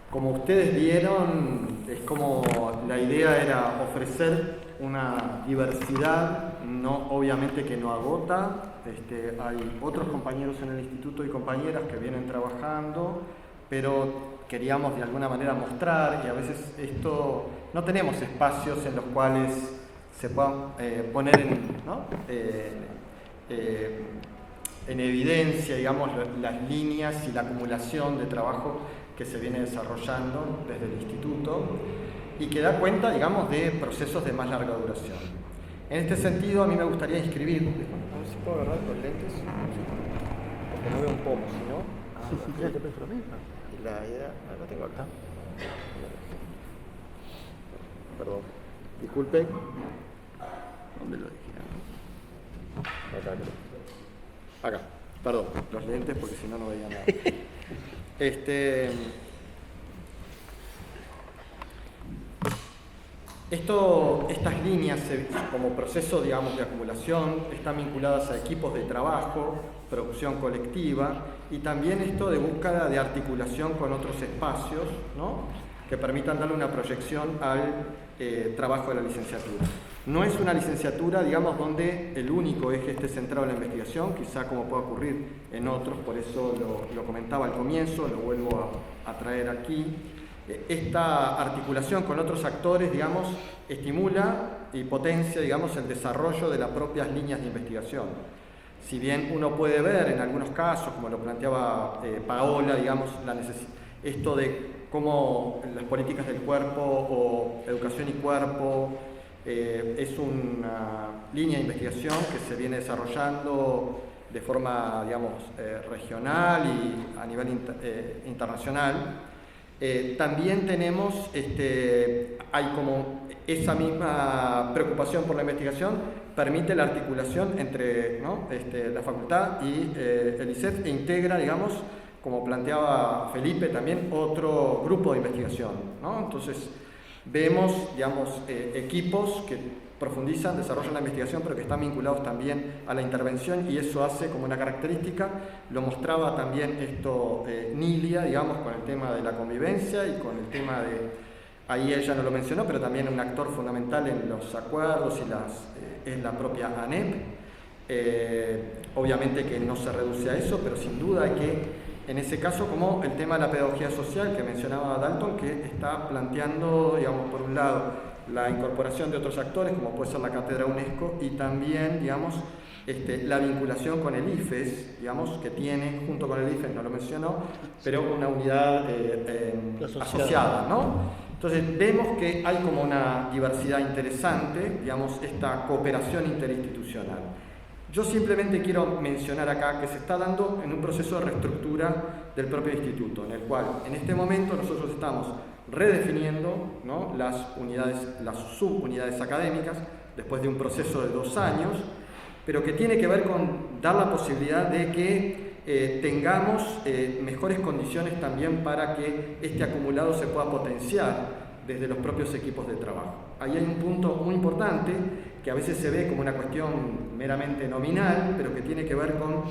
S1: Como ustedes vieron, es como la idea era ofrecer una diversidad, no, obviamente que no agota. Hay otros compañeros en el instituto y compañeras que vienen trabajando, pero queríamos de alguna manera mostrar, y a veces no tenemos espacios en los cuales se puedan poner en evidencia, digamos, las líneas y la acumulación de trabajo que se viene desarrollando desde el instituto y que da cuenta, digamos, de procesos de más larga duración. En este sentido, a mí me gustaría inscribir, a ver si puedo agarrar los lentes, porque no veo un poco, si no. La idea, la tengo acá. Perdón, disculpe. ¿Dónde lo dejé? Acá, perdón, los lentes porque si no, no veía nada. Estas líneas como proceso, digamos, de acumulación están vinculadas a equipos de trabajo, producción colectiva y también esto de búsqueda de articulación con otros espacios, ¿no?, que permitan darle una proyección al trabajo de la licenciatura. No es una licenciatura, digamos, donde el único eje esté centrado en la investigación, quizá como puede ocurrir en otros, por eso lo comentaba al comienzo, lo vuelvo a traer aquí. Esta articulación con otros actores, digamos, estimula y potencia, digamos, el desarrollo de las propias líneas de investigación. Si bien uno puede ver en algunos casos, como lo planteaba Paola, digamos, esto de cómo las políticas del cuerpo o educación y cuerpo es una línea de investigación que se viene desarrollando de forma, digamos, regional y a nivel internacional. También tenemos, hay como esa misma preocupación por la investigación, permite la articulación entre, ¿no?, la facultad y el ISEF e integra, digamos, como planteaba Felipe también, otro grupo de investigación, ¿no? Entonces vemos, digamos, equipos que profundizan, desarrollan la investigación, pero que están vinculados también a la intervención, y eso hace como una característica, lo mostraba también esto Nilia, digamos, con el tema de la convivencia y con el tema de, ahí ella no lo mencionó, pero también un actor fundamental en los acuerdos y es la propia ANEP. Obviamente que no se reduce a eso, pero sin duda hay que, en ese caso, como el tema de la pedagogía social que mencionaba Dalton, que está planteando, digamos, por un lado, la incorporación de otros actores, como puede ser la Cátedra UNESCO, y también, digamos, la vinculación con el IFES, digamos, que tiene, junto con el IFES, no lo mencionó, pero una unidad asociada, ¿no? Entonces, vemos que hay como una diversidad interesante, digamos, esta cooperación interinstitucional. Yo simplemente quiero mencionar acá que se está dando en un proceso de reestructura del propio instituto, en el cual en este momento nosotros estamos redefiniendo, ¿no?, las subunidades académicas, después de un proceso de 2 años, pero que tiene que ver con dar la posibilidad de que tengamos mejores condiciones también para que este acumulado se pueda potenciar desde los propios equipos de trabajo. Ahí hay un punto muy importante que a veces se ve como una cuestión meramente nominal, pero que tiene que ver con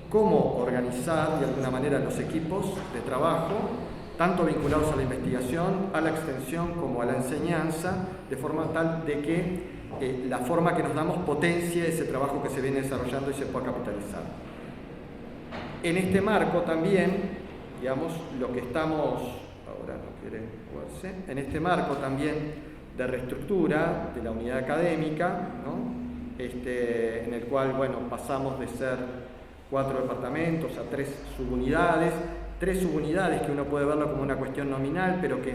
S1: cómo organizar de alguna manera los equipos de trabajo, tanto vinculados a la investigación, a la extensión como a la enseñanza, de forma tal de que la forma que nos damos potencie ese trabajo que se viene desarrollando y se pueda capitalizar. En este marco también, digamos, lo que estamos, ahora no quiere moverse, en este marco también de reestructura de la unidad académica, ¿no?, en el cual, bueno, pasamos de ser 4 departamentos a 3 subunidades, que uno puede verlo como una cuestión nominal, pero que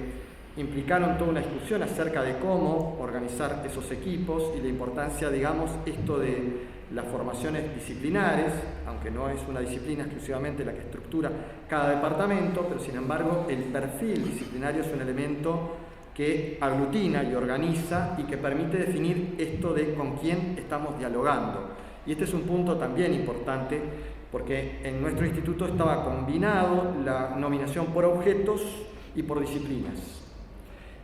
S1: implicaron toda una discusión acerca de cómo organizar esos equipos y la importancia, digamos, esto de las formaciones disciplinares, aunque no es una disciplina exclusivamente la que estructura cada departamento, pero sin embargo el perfil disciplinario es un elemento que aglutina y organiza y que permite definir esto de con quién estamos dialogando. Y este es un punto también importante, porque en nuestro instituto estaba combinado la nominación por objetos y por disciplinas.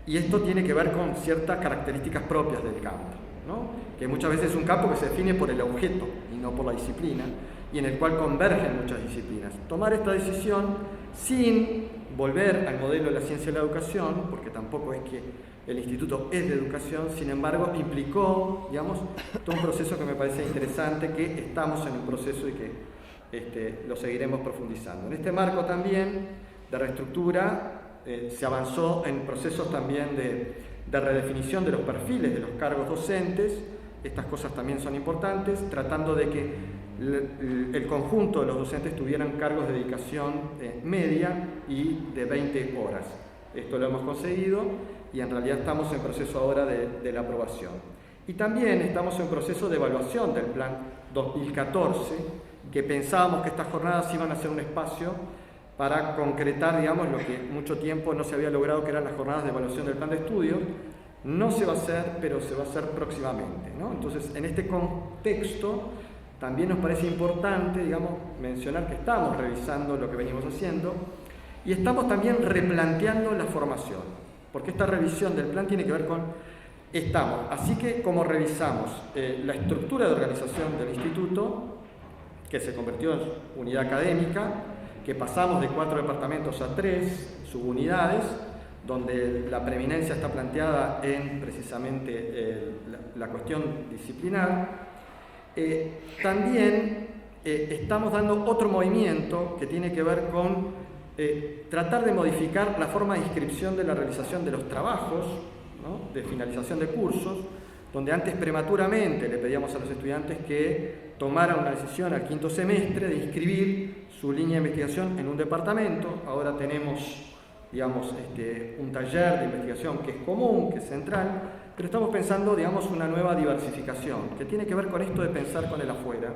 S1: Y esto tiene que ver con ciertas características propias del campo, ¿no?, que muchas veces es un campo que se define por el objeto y no por la disciplina, y en el cual convergen muchas disciplinas. Tomar esta decisión sin volver al modelo de la ciencia de la educación, porque tampoco es que el instituto es de educación, sin embargo implicó, digamos, todo un proceso que me parece interesante, que estamos en un proceso y que lo seguiremos profundizando. En este marco también de reestructura se avanzó en procesos también de redefinición de los perfiles de los cargos docentes. Estas cosas también son importantes, tratando de que el conjunto de los docentes tuvieran cargos de dedicación media y de 20 horas. Esto lo hemos conseguido y en realidad estamos en proceso ahora de la aprobación. Y también estamos en proceso de evaluación del plan 2014, que pensábamos que estas jornadas iban a ser un espacio para concretar, digamos, lo que mucho tiempo no se había logrado, que eran las jornadas de evaluación del plan de estudio. No se va a hacer, pero se va a hacer próximamente, ¿no? Entonces, en este contexto, también nos parece importante, digamos, mencionar que estamos revisando lo que venimos haciendo y estamos también replanteando la formación, porque esta revisión del plan tiene que ver con Así que como revisamos la estructura de organización del instituto, que se convirtió en unidad académica, que pasamos de 4 departamentos a 3 subunidades, donde la preeminencia está planteada en precisamente la cuestión disciplinar. También estamos dando otro movimiento que tiene que ver con tratar de modificar la forma de inscripción de la realización de los trabajos, ¿no?, de finalización de cursos, donde antes prematuramente le pedíamos a los estudiantes que tomaran una decisión al 5º semestre de inscribir su línea de investigación en un departamento. Ahora tenemos, digamos, un taller de investigación que es común, que es central, pero estamos pensando, digamos, una nueva diversificación, que tiene que ver con esto de pensar con el afuera.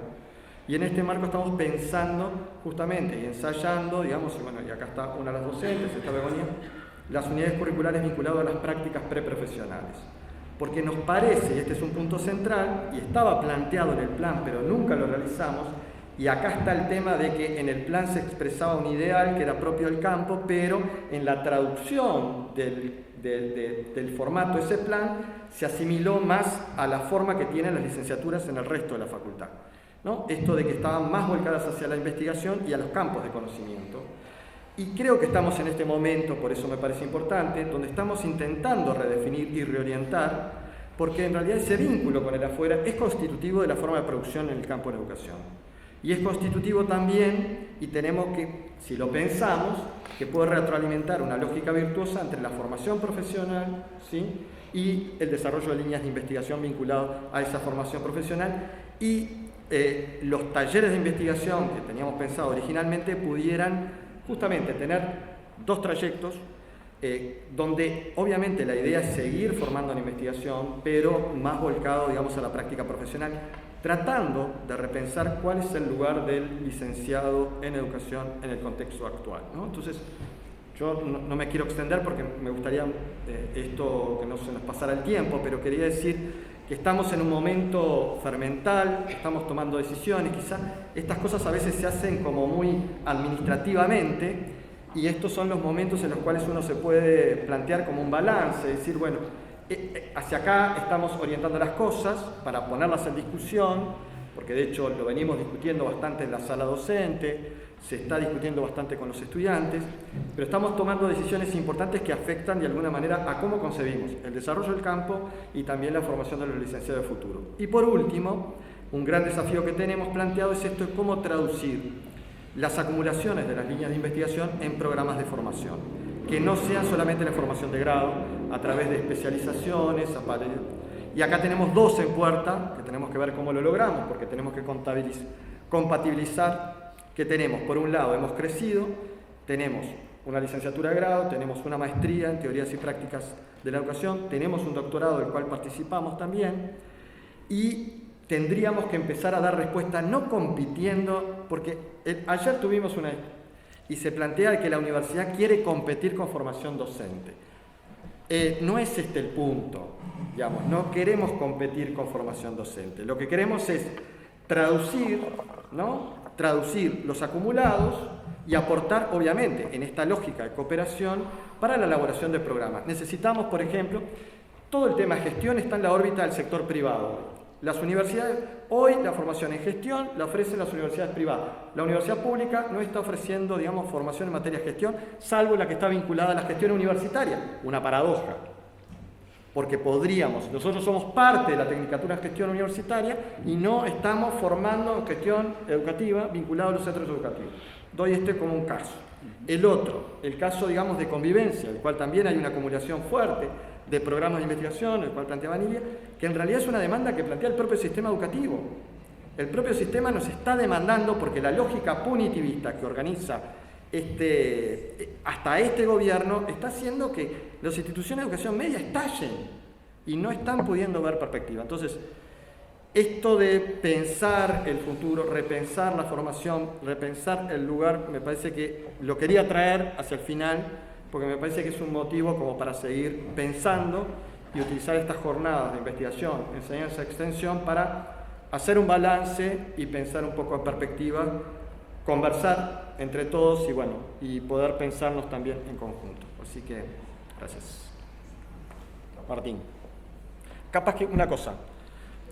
S1: Y en este marco estamos pensando justamente y ensayando, digamos, y acá está una de las docentes, está Begoña, las unidades curriculares vinculadas a las prácticas preprofesionales. Porque nos parece, y este es un punto central, y estaba planteado en el plan, pero nunca lo realizamos, y acá está el tema de que en el plan se expresaba un ideal que era propio del campo, pero en la traducción del formato de ese plan se asimiló más a la forma que tienen las licenciaturas en el resto de la facultad, ¿no? Esto de que estaban más volcadas hacia la investigación y a los campos de conocimiento. Y creo que estamos en este momento, por eso me parece importante, donde estamos intentando redefinir y reorientar, porque en realidad ese vínculo con el afuera es constitutivo de la forma de producción en el campo de la educación. Y es constitutivo también, y tenemos que, si lo pensamos, que puede retroalimentar una lógica virtuosa entre la formación profesional, ¿sí?, y el desarrollo de líneas de investigación vinculadas a esa formación profesional, y los talleres de investigación que teníamos pensado originalmente pudieran justamente tener 2 trayectos donde obviamente la idea es seguir formando en investigación, pero más volcado, digamos, a la práctica profesional, tratando de repensar cuál es el lugar del licenciado en educación en el contexto actual, ¿no? Entonces, yo no me quiero extender porque me gustaría esto que no se nos pasara el tiempo, pero quería decir que estamos en un momento fermental, estamos tomando decisiones, quizás estas cosas a veces se hacen como muy administrativamente, y estos son los momentos en los cuales uno se puede plantear como un balance, decir, bueno, hacia acá estamos orientando las cosas para ponerlas en discusión, porque de hecho lo venimos discutiendo bastante en la sala docente, se está discutiendo bastante con los estudiantes, pero estamos tomando decisiones importantes que afectan de alguna manera a cómo concebimos el desarrollo del campo y también la formación de los licenciados de futuro. Y por último, un gran desafío que tenemos planteado es esto de cómo traducir las acumulaciones de las líneas de investigación en programas de formación, que no sean solamente la formación de grado, a través de especializaciones, y acá tenemos 2 en puerta, que tenemos que ver cómo lo logramos, porque tenemos que compatibilizar que tenemos, por un lado, hemos crecido, tenemos una licenciatura de grado, tenemos una maestría en teorías y prácticas de la educación, tenemos un doctorado del cual participamos también, y tendríamos que empezar a dar respuesta no compitiendo, porque ayer tuvimos una, y se plantea que la universidad quiere competir con formación docente. No es este el punto, digamos, no queremos competir con formación docente, lo que queremos es traducir, ¿no?, traducir los acumulados y aportar, obviamente, en esta lógica de cooperación para la elaboración de programas. Necesitamos, por ejemplo, todo el tema de gestión está en la órbita del sector privado. Las universidades, hoy la formación en gestión la ofrecen las universidades privadas. La universidad pública no está ofreciendo, digamos, formación en materia de gestión, salvo la que está vinculada a la gestión universitaria. Una paradoja. Porque nosotros somos parte de la Tecnicatura en Gestión Universitaria y no estamos formando en gestión educativa vinculada a los centros educativos. Doy este como un caso. El otro, el caso, digamos, de convivencia, el cual también hay una acumulación fuerte de programas de investigación, el cual plantea Vanilia, que en realidad es una demanda que plantea el propio sistema educativo. El propio sistema nos está demandando, porque la lógica punitivista que organiza hasta este gobierno está haciendo que las instituciones de educación media estallen y no están pudiendo ver perspectiva. Entonces, esto de pensar el futuro, repensar la formación, repensar el lugar, me parece que lo quería traer hacia el final, porque me parece que es un motivo como para seguir pensando y utilizar estas jornadas de investigación, enseñanza, extensión, para hacer un balance y pensar un poco en perspectiva, conversar entre todos y poder pensarnos también en conjunto. Así que, gracias. Martín. capaz que una cosa,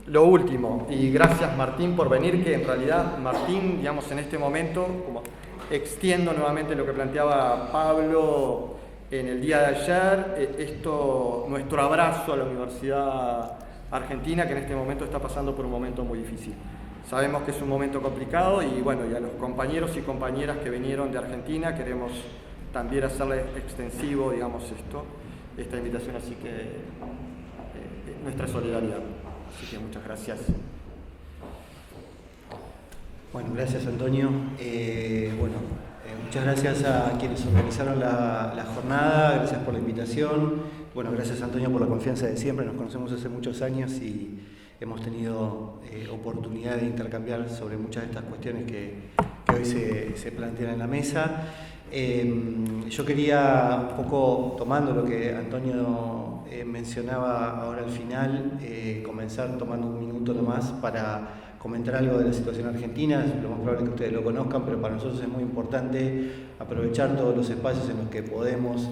S1: lo último, y gracias Martín por venir, que en realidad Martín, digamos, en este momento, como extiendo nuevamente lo que planteaba Pablo en el día de ayer, nuestro abrazo a la Universidad Argentina, que en este momento está pasando por un momento muy difícil. Sabemos que es un momento complicado y bueno, y a los compañeros y compañeras que vinieron de Argentina queremos también hacerle extensivo, digamos, esta invitación, así que nuestra solidaridad. Así que muchas gracias.
S6: Bueno, gracias Antonio. Muchas gracias a quienes organizaron la jornada, gracias por la invitación. Bueno, gracias Antonio por la confianza de siempre, nos conocemos hace muchos años y hemos tenido oportunidad de intercambiar sobre muchas de estas cuestiones que hoy se plantean en la mesa. Yo quería, un poco tomando lo que Antonio mencionaba ahora al final, comenzar tomando un minuto nomás para comentar algo de la situación argentina. Lo más probable es que ustedes lo conozcan, pero para nosotros es muy importante aprovechar todos los espacios en los que podemos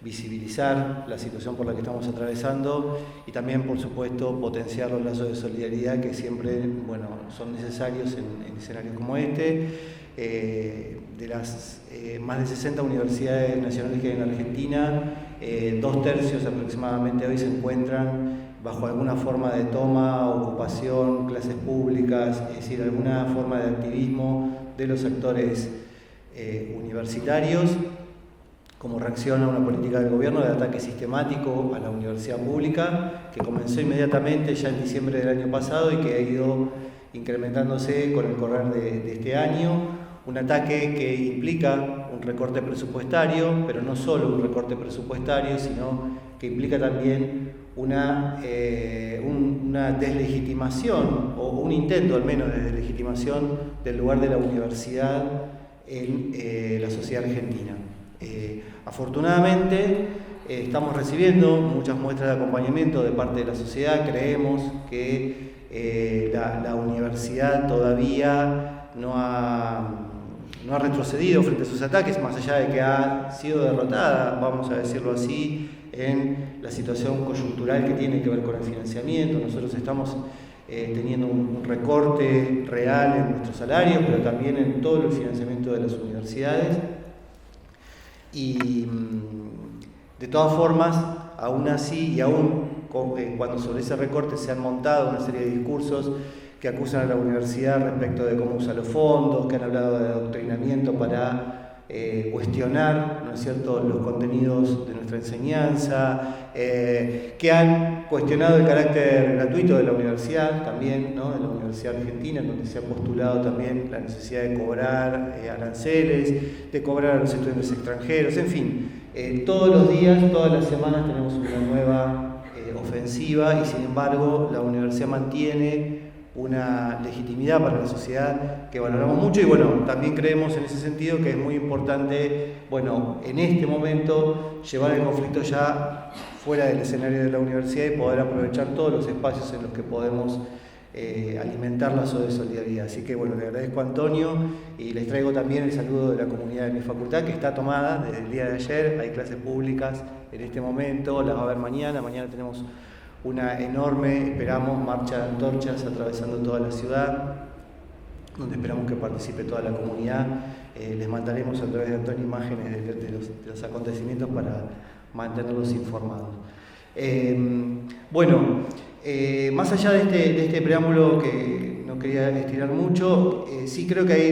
S6: visibilizar la situación por la que estamos atravesando y también, por supuesto, potenciar los lazos de solidaridad que siempre, bueno, son necesarios en escenarios como este. De las más de 60 universidades nacionales que hay en Argentina, 2/3 aproximadamente hoy se encuentran bajo alguna forma de toma, ocupación, clases públicas, es decir, alguna forma de activismo de los actores universitarios, como reacción a una política del gobierno de ataque sistemático a la universidad pública, que comenzó inmediatamente ya en diciembre del año pasado y que ha ido incrementándose con el correr de este año. Un ataque que implica un recorte presupuestario, pero no solo un recorte presupuestario, sino que implica también una deslegitimación, o un intento al menos de deslegitimación del lugar de la universidad en la sociedad argentina. Afortunadamente estamos recibiendo muchas muestras de acompañamiento de parte de la sociedad. Creemos que la universidad todavía no ha retrocedido frente a sus ataques, más allá de que ha sido derrotada, vamos a decirlo así, en la situación coyuntural que tiene que ver con el financiamiento. Nosotros estamos teniendo un recorte real en nuestros salarios, pero también en todo el financiamiento de las universidades. Y de todas formas, aún así, y aún cuando sobre ese recorte se han montado una serie de discursos que acusan a la universidad respecto de cómo usa los fondos, que han hablado de adoctrinamiento para cuestionar, ¿no es cierto?, los contenidos de nuestra enseñanza, que han cuestionado el carácter gratuito de la universidad también, ¿no?, de la Universidad Argentina, en donde se ha postulado también la necesidad de cobrar aranceles, de cobrar a los estudiantes extranjeros, en fin, todos los días, todas las semanas tenemos una nueva ofensiva y sin embargo la universidad mantiene una legitimidad para la sociedad que valoramos mucho y bueno, también creemos en ese sentido que es muy importante, bueno, en este momento llevar el conflicto ya fuera del escenario de la universidad y poder aprovechar todos los espacios en los que podemos alimentar lazos de solidaridad. Así que bueno, le agradezco a Antonio y les traigo también el saludo de la comunidad de mi facultad que está tomada desde el día de ayer. Hay clases públicas en este momento, las va a haber mañana tenemos una enorme, esperamos, marcha de antorchas atravesando toda la ciudad, donde esperamos que participe toda la comunidad. Les mandaremos a través de Antonio imágenes de los acontecimientos para mantenerlos informados. Más allá de este preámbulo que no quería estirar mucho, sí creo que ahí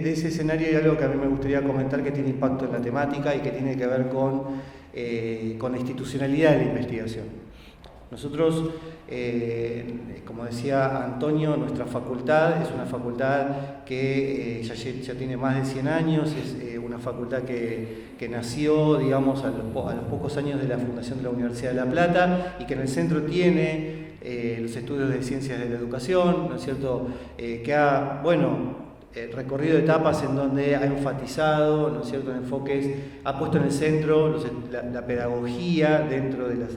S6: de ese escenario hay algo que a mí me gustaría comentar que tiene impacto en la temática y que tiene que ver con la institucionalidad de la investigación. Nosotros, como decía Antonio, nuestra facultad es una facultad que ya tiene más de 100 años, es una facultad que nació, digamos, a los pocos años de la fundación de la Universidad de La Plata y que en el centro tiene los estudios de ciencias de la educación, ¿no es cierto?, que ha, recorrido etapas en donde ha enfatizado, ¿no es cierto?, en enfoques, ha puesto en el centro la pedagogía dentro del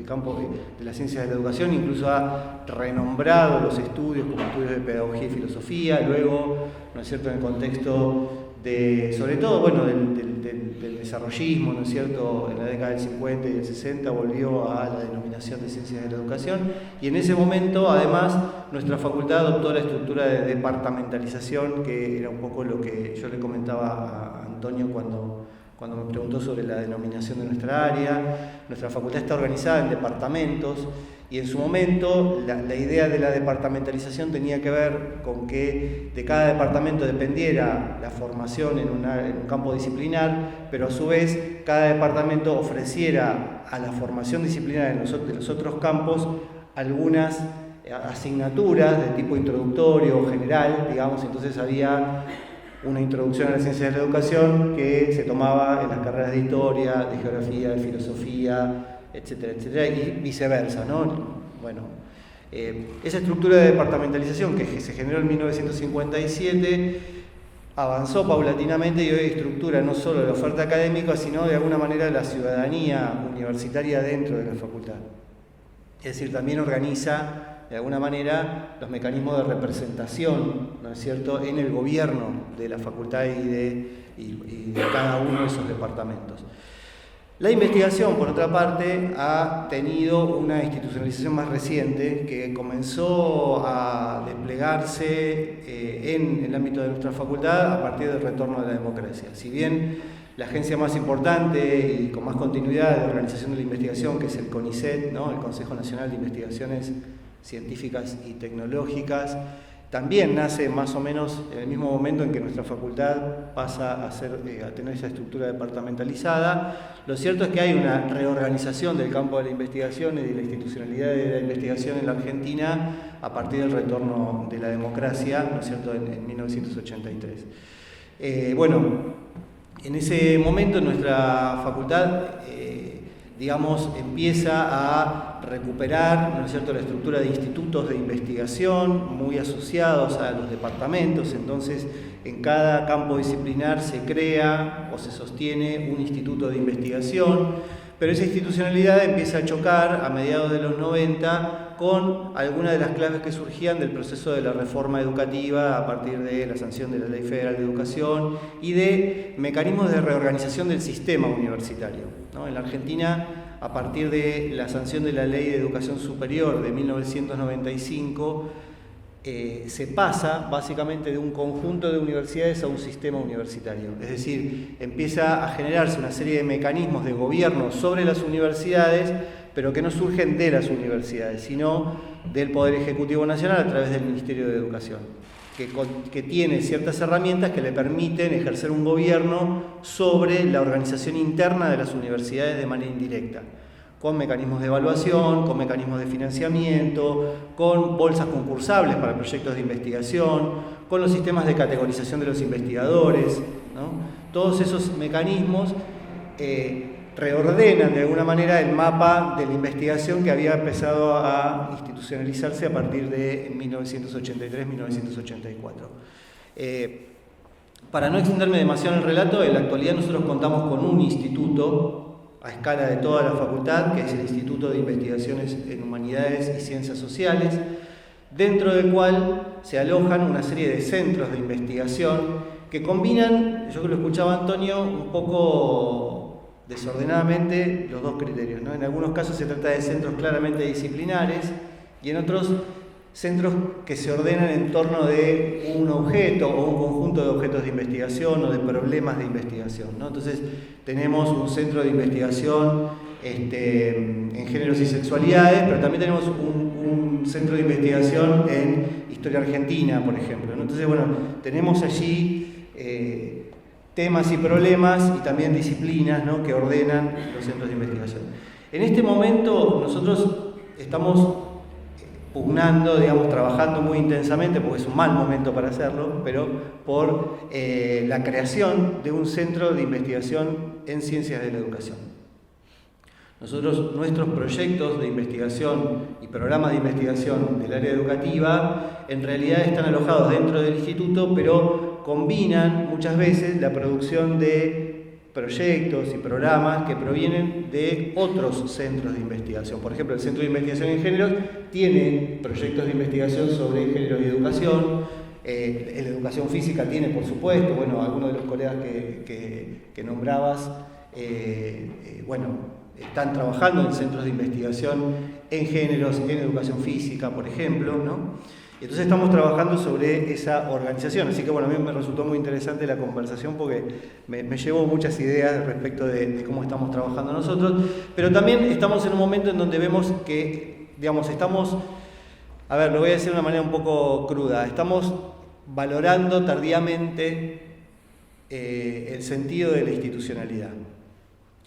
S6: campo de las ciencias de la educación, incluso ha renombrado los estudios como estudios de pedagogía y filosofía, luego, ¿no es cierto?, en el contexto sobre todo, bueno, del desarrollismo, ¿no es cierto?, en la década del 50 y del 60 volvió a la denominación de Ciencias de la Educación, y en ese momento, además, nuestra facultad adoptó la estructura de departamentalización, que era un poco lo que yo le comentaba a Antonio cuando me preguntó sobre la denominación de nuestra área. Nuestra facultad está organizada en departamentos, y en su momento la idea de la departamentalización tenía que ver con que de cada departamento dependiera la formación en un campo disciplinar, pero a su vez cada departamento ofreciera a la formación disciplinar de los otros campos algunas asignaturas de tipo introductorio o general, digamos. Entonces había una introducción a las ciencias de la educación que se tomaba en las carreras de historia, de geografía, de filosofía, etcétera, etcétera, y viceversa, ¿no? Bueno, esa estructura de departamentalización que se generó en 1957 avanzó paulatinamente y hoy estructura no solo la oferta académica, sino de alguna manera la ciudadanía universitaria dentro de la facultad. Es decir, también organiza de alguna manera los mecanismos de representación, ¿no es cierto?, en el gobierno de la facultad y de cada uno de esos departamentos. La investigación, por otra parte, ha tenido una institucionalización más reciente que comenzó a desplegarse en el ámbito de nuestra facultad a partir del retorno de la democracia. Si bien la agencia más importante y con más continuidad de organización de la investigación, que es el CONICET, ¿no?, el Consejo Nacional de Investigaciones Científicas y Tecnológicas, también nace más o menos en el mismo momento en que nuestra facultad pasa a tener esa estructura departamentalizada. Lo cierto es que hay una reorganización del campo de la investigación y de la institucionalidad de la investigación en la Argentina a partir del retorno de la democracia, ¿no es cierto?, en 1983. Bueno, en ese momento nuestra facultad empieza a recuperar, ¿no es cierto?, la estructura de institutos de investigación muy asociados a los departamentos. Entonces, en cada campo disciplinar se crea o se sostiene un instituto de investigación, pero esa institucionalidad empieza a chocar a mediados de los 90 con algunas de las claves que surgían del proceso de la reforma educativa a partir de la sanción de la Ley Federal de Educación y de mecanismos de reorganización del sistema universitario, ¿no? En la Argentina, a partir de la sanción de la Ley de Educación Superior de 1995, se pasa básicamente de un conjunto de universidades a un sistema universitario. Es decir, empieza a generarse una serie de mecanismos de gobierno sobre las universidades, pero que no surgen de las universidades, sino del Poder Ejecutivo Nacional a través del Ministerio de Educación, que tiene ciertas herramientas que le permiten ejercer un gobierno sobre la organización interna de las universidades de manera indirecta, con mecanismos de evaluación, con mecanismos de financiamiento, con bolsas concursables para proyectos de investigación, con los sistemas de categorización de los investigadores, ¿no? Todos esos mecanismos reordenan de alguna manera el mapa de la investigación que había empezado a institucionalizarse a partir de 1983-1984. Para no extenderme demasiado en el relato, en la actualidad nosotros contamos con un instituto a escala de toda la facultad, que es el Instituto de Investigaciones en Humanidades y Ciencias Sociales, dentro del cual se alojan una serie de centros de investigación que combinan, yo que lo escuchaba Antonio, un poco desordenadamente los dos criterios, ¿no? En algunos casos se trata de centros claramente disciplinares y en otros centros que se ordenan en torno de un objeto o un conjunto de objetos de investigación o de problemas de investigación, ¿no? Entonces tenemos un centro de investigación en géneros y sexualidades, pero también tenemos un centro de investigación en historia argentina, por ejemplo, ¿no? Entonces, bueno, tenemos allí temas y problemas y también disciplinas, ¿no?, que ordenan los centros de investigación. En este momento nosotros estamos pugnando, trabajando muy intensamente, porque es un mal momento para hacerlo, pero por la creación de un centro de investigación en ciencias de la educación. Nuestros proyectos de investigación y programas de investigación del área educativa en realidad están alojados dentro del instituto, pero combinan muchas veces la producción de proyectos y programas que provienen de otros centros de investigación. Por ejemplo, el Centro de Investigación en Géneros tiene proyectos de investigación sobre género y educación. En la educación física tiene, por supuesto, bueno, algunos de los colegas que nombrabas, están trabajando en centros de investigación en géneros, en educación física, por ejemplo, ¿no? Entonces estamos trabajando sobre esa organización, así que bueno, a mí me resultó muy interesante la conversación porque me llevó muchas ideas respecto de cómo estamos trabajando nosotros, pero también estamos en un momento en donde vemos que, digamos, estamos, a ver, lo voy a decir de una manera un poco cruda, estamos valorando tardíamente el sentido de la institucionalidad,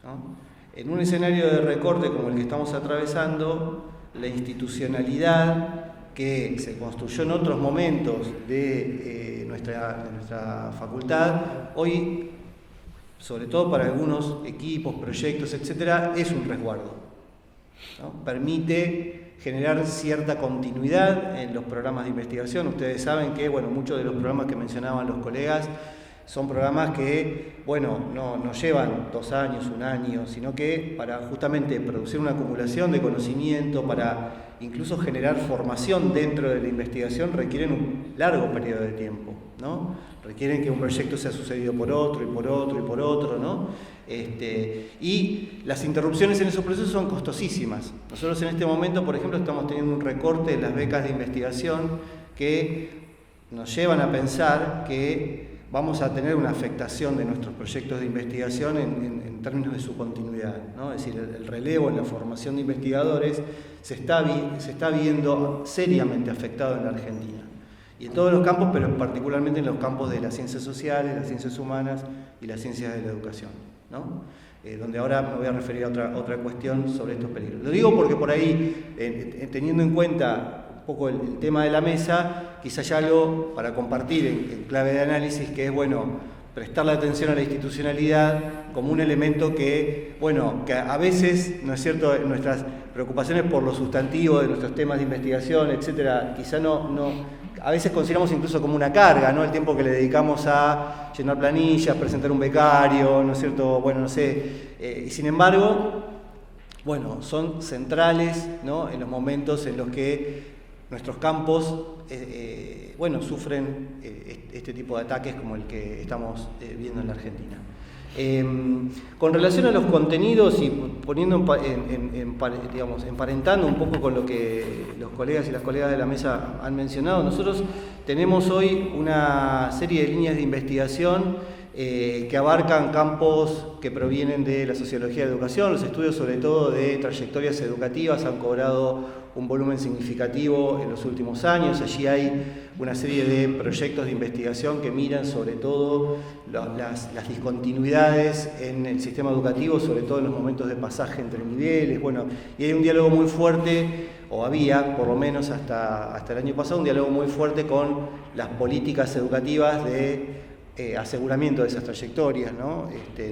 S6: ¿no? En un escenario de recorte como el que estamos atravesando, la institucionalidad que se construyó en otros momentos de nuestra facultad, hoy, sobre todo para algunos equipos, proyectos, etcétera, es un resguardo, ¿no? Permite generar cierta continuidad en los programas de investigación. Ustedes saben que, bueno, muchos de los programas que mencionaban los colegas son programas que, bueno, no llevan 2 años, 1 año, sino que para justamente producir una acumulación de conocimiento, para incluso generar formación dentro de la investigación, requieren un largo periodo de tiempo, ¿no? Requieren que un proyecto sea sucedido por otro, y por otro, y por otro, ¿no? Y las interrupciones en esos procesos son costosísimas. Nosotros en este momento, por ejemplo, estamos teniendo un recorte en las becas de investigación que nos llevan a pensar que vamos a tener una afectación de nuestros proyectos de investigación en términos de su continuidad, ¿no? Es decir, el relevo en la formación de investigadores se está viendo seriamente afectado en la Argentina. Y en todos los campos, pero particularmente en los campos de las ciencias sociales, las ciencias humanas y las ciencias de la educación, ¿no? Donde ahora me voy a referir a otra cuestión sobre estos peligros. Lo digo porque por ahí, teniendo en cuenta un poco el tema de la mesa, quizá hay algo para compartir en clave de análisis, que es, bueno, prestarle atención a la institucionalidad como un elemento que, bueno, que a veces, ¿no es cierto?, nuestras preocupaciones por lo sustantivo de nuestros temas de investigación, etcétera, quizá a veces consideramos incluso como una carga, ¿no? El tiempo que le dedicamos a llenar planillas, presentar un becario, ¿no es cierto?, bueno, no sé, y sin embargo, bueno, son centrales, ¿no?, en los momentos en los que nuestros campos, sufren este tipo de ataques como el que estamos viendo en la Argentina. Con relación a los contenidos y poniendo emparentando un poco con lo que los colegas y las colegas de la mesa han mencionado, nosotros tenemos hoy una serie de líneas de investigación que abarcan campos que provienen de la sociología de la educación. Los estudios, sobre todo de trayectorias educativas, han cobrado un volumen significativo en los últimos años. Allí hay una serie de proyectos de investigación que miran sobre todo las discontinuidades en el sistema educativo, sobre todo en los momentos de pasaje entre niveles. Bueno, y hay un diálogo muy fuerte, o había, por lo menos hasta el año pasado, un diálogo muy fuerte con las políticas educativas de aseguramiento de esas trayectorias, ¿no?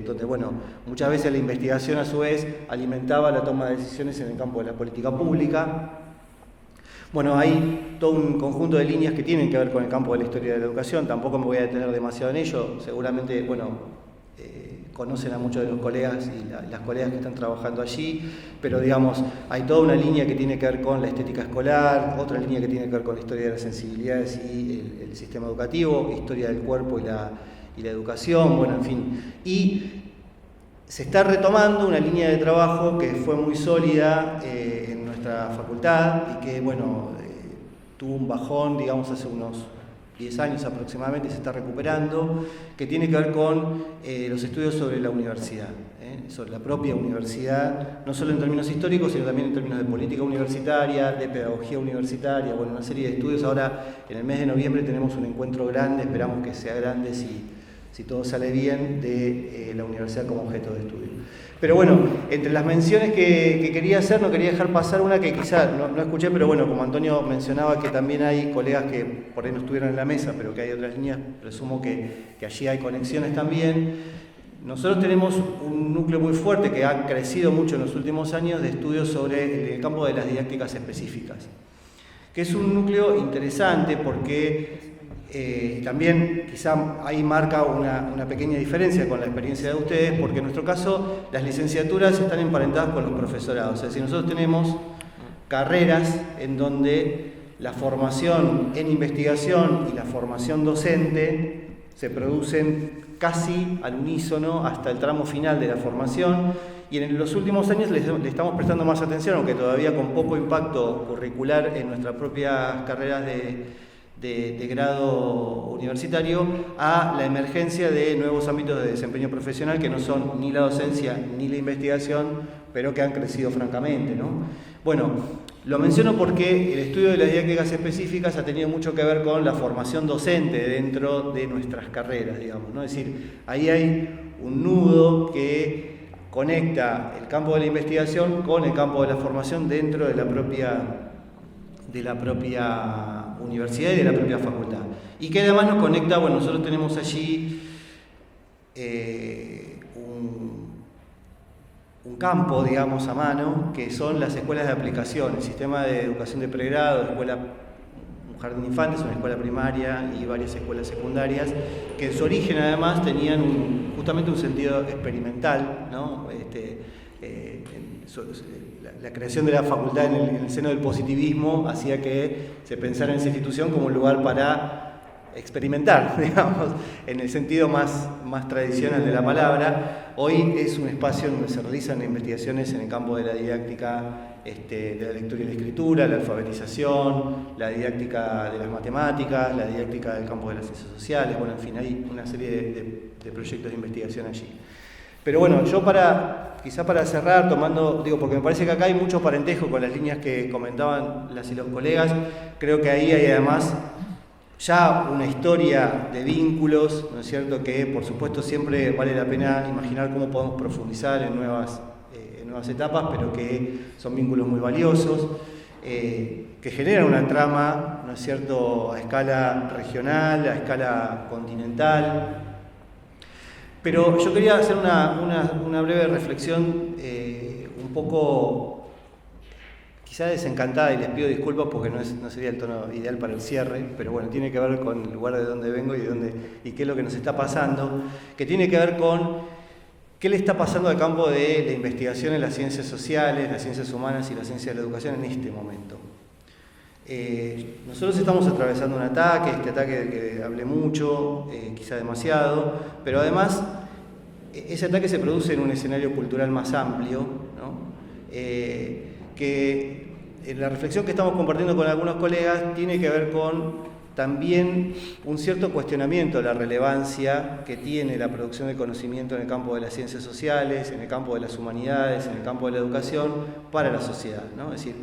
S6: Donde, bueno, muchas veces la investigación a su vez alimentaba la toma de decisiones en el campo de la política pública. Bueno, hay todo un conjunto de líneas que tienen que ver con el campo de la historia de la educación, tampoco me voy a detener demasiado en ello, seguramente, bueno, conocen a muchos de los colegas y las colegas que están trabajando allí, pero digamos, hay toda una línea que tiene que ver con la estética escolar, otra línea que tiene que ver con la historia de las sensibilidades y el sistema educativo, historia del cuerpo y la educación, bueno, en fin. Y se está retomando una línea de trabajo que fue muy sólida en nuestra facultad y que, bueno, tuvo un bajón, digamos, hace unos 10 años aproximadamente, y se está recuperando, que tiene que ver con los estudios sobre la universidad, sobre la propia universidad, no solo en términos históricos, sino también en términos de política universitaria, de pedagogía universitaria, bueno, una serie de estudios. Ahora, en el mes de noviembre, tenemos un encuentro grande, esperamos que sea grande si todo sale bien, de la universidad como objeto de estudio. Pero bueno, entre las menciones que quería hacer, no quería dejar pasar una que quizá no escuché, pero bueno, como Antonio mencionaba que también hay colegas que por ahí no estuvieron en la mesa, pero que hay otras líneas, presumo que allí hay conexiones también. Nosotros tenemos un núcleo muy fuerte que ha crecido mucho en los últimos años de estudios sobre el campo de las didácticas específicas, que es un núcleo interesante porque también quizá ahí marca una pequeña diferencia con la experiencia de ustedes, porque en nuestro caso las licenciaturas están emparentadas con los profesorados, es decir, nosotros tenemos carreras en donde la formación en investigación y la formación docente se producen casi al unísono hasta el tramo final de la formación, y en los últimos años le estamos prestando más atención, aunque todavía con poco impacto curricular en nuestras propias carreras de grado universitario, a la emergencia de nuevos ámbitos de desempeño profesional que no son ni la docencia ni la investigación, pero que han crecido francamente, ¿no? Bueno, lo menciono porque el estudio de las didácticas específicas ha tenido mucho que ver con la formación docente dentro de nuestras carreras, digamos, ¿no? Es decir, ahí hay un nudo que conecta el campo de la investigación con el campo de la formación dentro de la propia universidad y de la propia facultad. Y que además nos conecta, bueno, nosotros tenemos allí un campo, digamos, a mano, que son las escuelas de aplicación, el sistema de educación de pregrado, un jardín de infantes, una escuela primaria y varias escuelas secundarias, que en su origen además tenían justamente un sentido experimental, ¿no? La creación de la facultad en el seno del positivismo hacía que se pensara en esa institución como un lugar para experimentar, digamos, en el sentido más tradicional de la palabra. Hoy es un espacio donde se realizan investigaciones en el campo de la didáctica, de la lectura y la escritura, la alfabetización, la didáctica de las matemáticas, la didáctica del campo de las ciencias sociales, bueno, en fin, hay una serie de proyectos de investigación allí. Pero bueno, yo quizá para cerrar, porque me parece que acá hay mucho parentejo con las líneas que comentaban las y los colegas, creo que ahí hay además ya una historia de vínculos, ¿no es cierto?, que por supuesto siempre vale la pena imaginar cómo podemos profundizar en nuevas etapas, pero que son vínculos muy valiosos, que generan una trama, ¿no es cierto?, a escala regional, a escala continental. Pero yo quería hacer una breve reflexión un poco quizá desencantada, y les pido disculpas porque no sería el tono ideal para el cierre, pero bueno, tiene que ver con el lugar de donde vengo y qué es lo que nos está pasando, que tiene que ver con qué le está pasando al campo de la investigación en las ciencias sociales, las ciencias humanas y la ciencia de la educación en este momento. Nosotros estamos atravesando un ataque, este ataque del que hablé mucho, quizá demasiado, pero además ese ataque se produce en un escenario cultural más amplio, ¿no? Que la reflexión que estamos compartiendo con algunos colegas tiene que ver con también un cierto cuestionamiento de la relevancia que tiene la producción de conocimiento en el campo de las ciencias sociales, en el campo de las humanidades, en el campo de la educación para la sociedad, ¿no? Es decir,